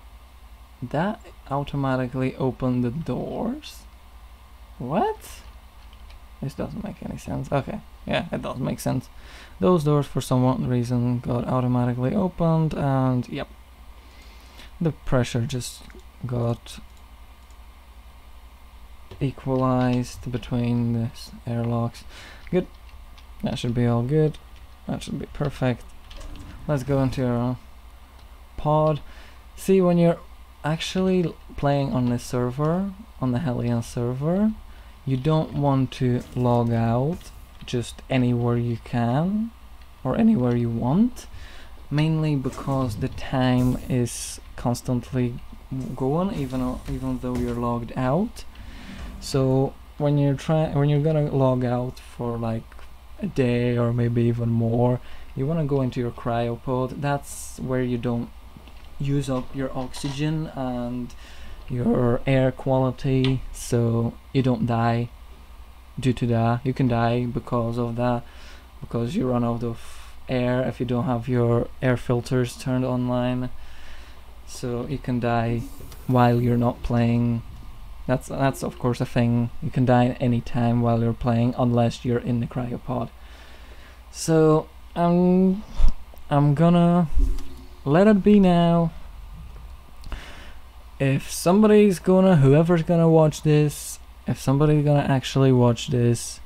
that automatically opened the doors. What? This doesn't make any sense. Okay, yeah, it does make sense. Those doors for some reason got automatically opened, and yep, the pressure just got equalized between the airlocks. Good. That should be all good. That should be perfect. Let's go into our pod. See, when you're actually playing on the server, on the Hellion server, you don't want to log out just anywhere you can or anywhere you want, mainly because the time is constantly going even though you're logged out. So when you're gonna log out for like a day or maybe even more, you want to go into your cryopod. That's where you don't use up your oxygen and your air quality, so you don't die due to that. You can die because of that, because you run out of air if you don't have your air filters turned online, so you can die while you're not playing. That's of course a thing. You can die any time while you're playing unless you're in the cryopod. So I'm gonna let it be now. If somebody's gonna, whoever's gonna watch this, if somebody's gonna actually watch this,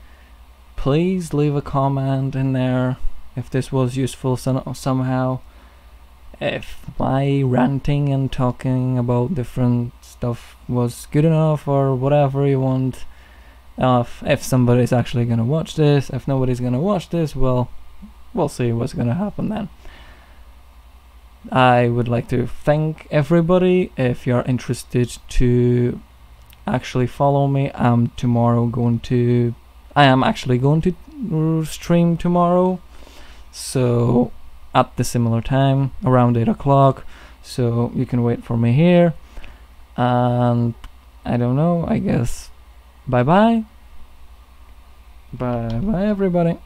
please leave a comment in there if this was useful somehow. If my ranting and talking about different stuff was good enough, or whatever you want. If somebody's actually gonna watch this. If nobody's gonna watch this, well, we'll see what's gonna happen then. I would like to thank everybody. If you're interested to actually follow me, I am actually going to stream tomorrow, so at the similar time, around 8 o'clock, so you can wait for me here. And I don't know, I guess bye bye everybody.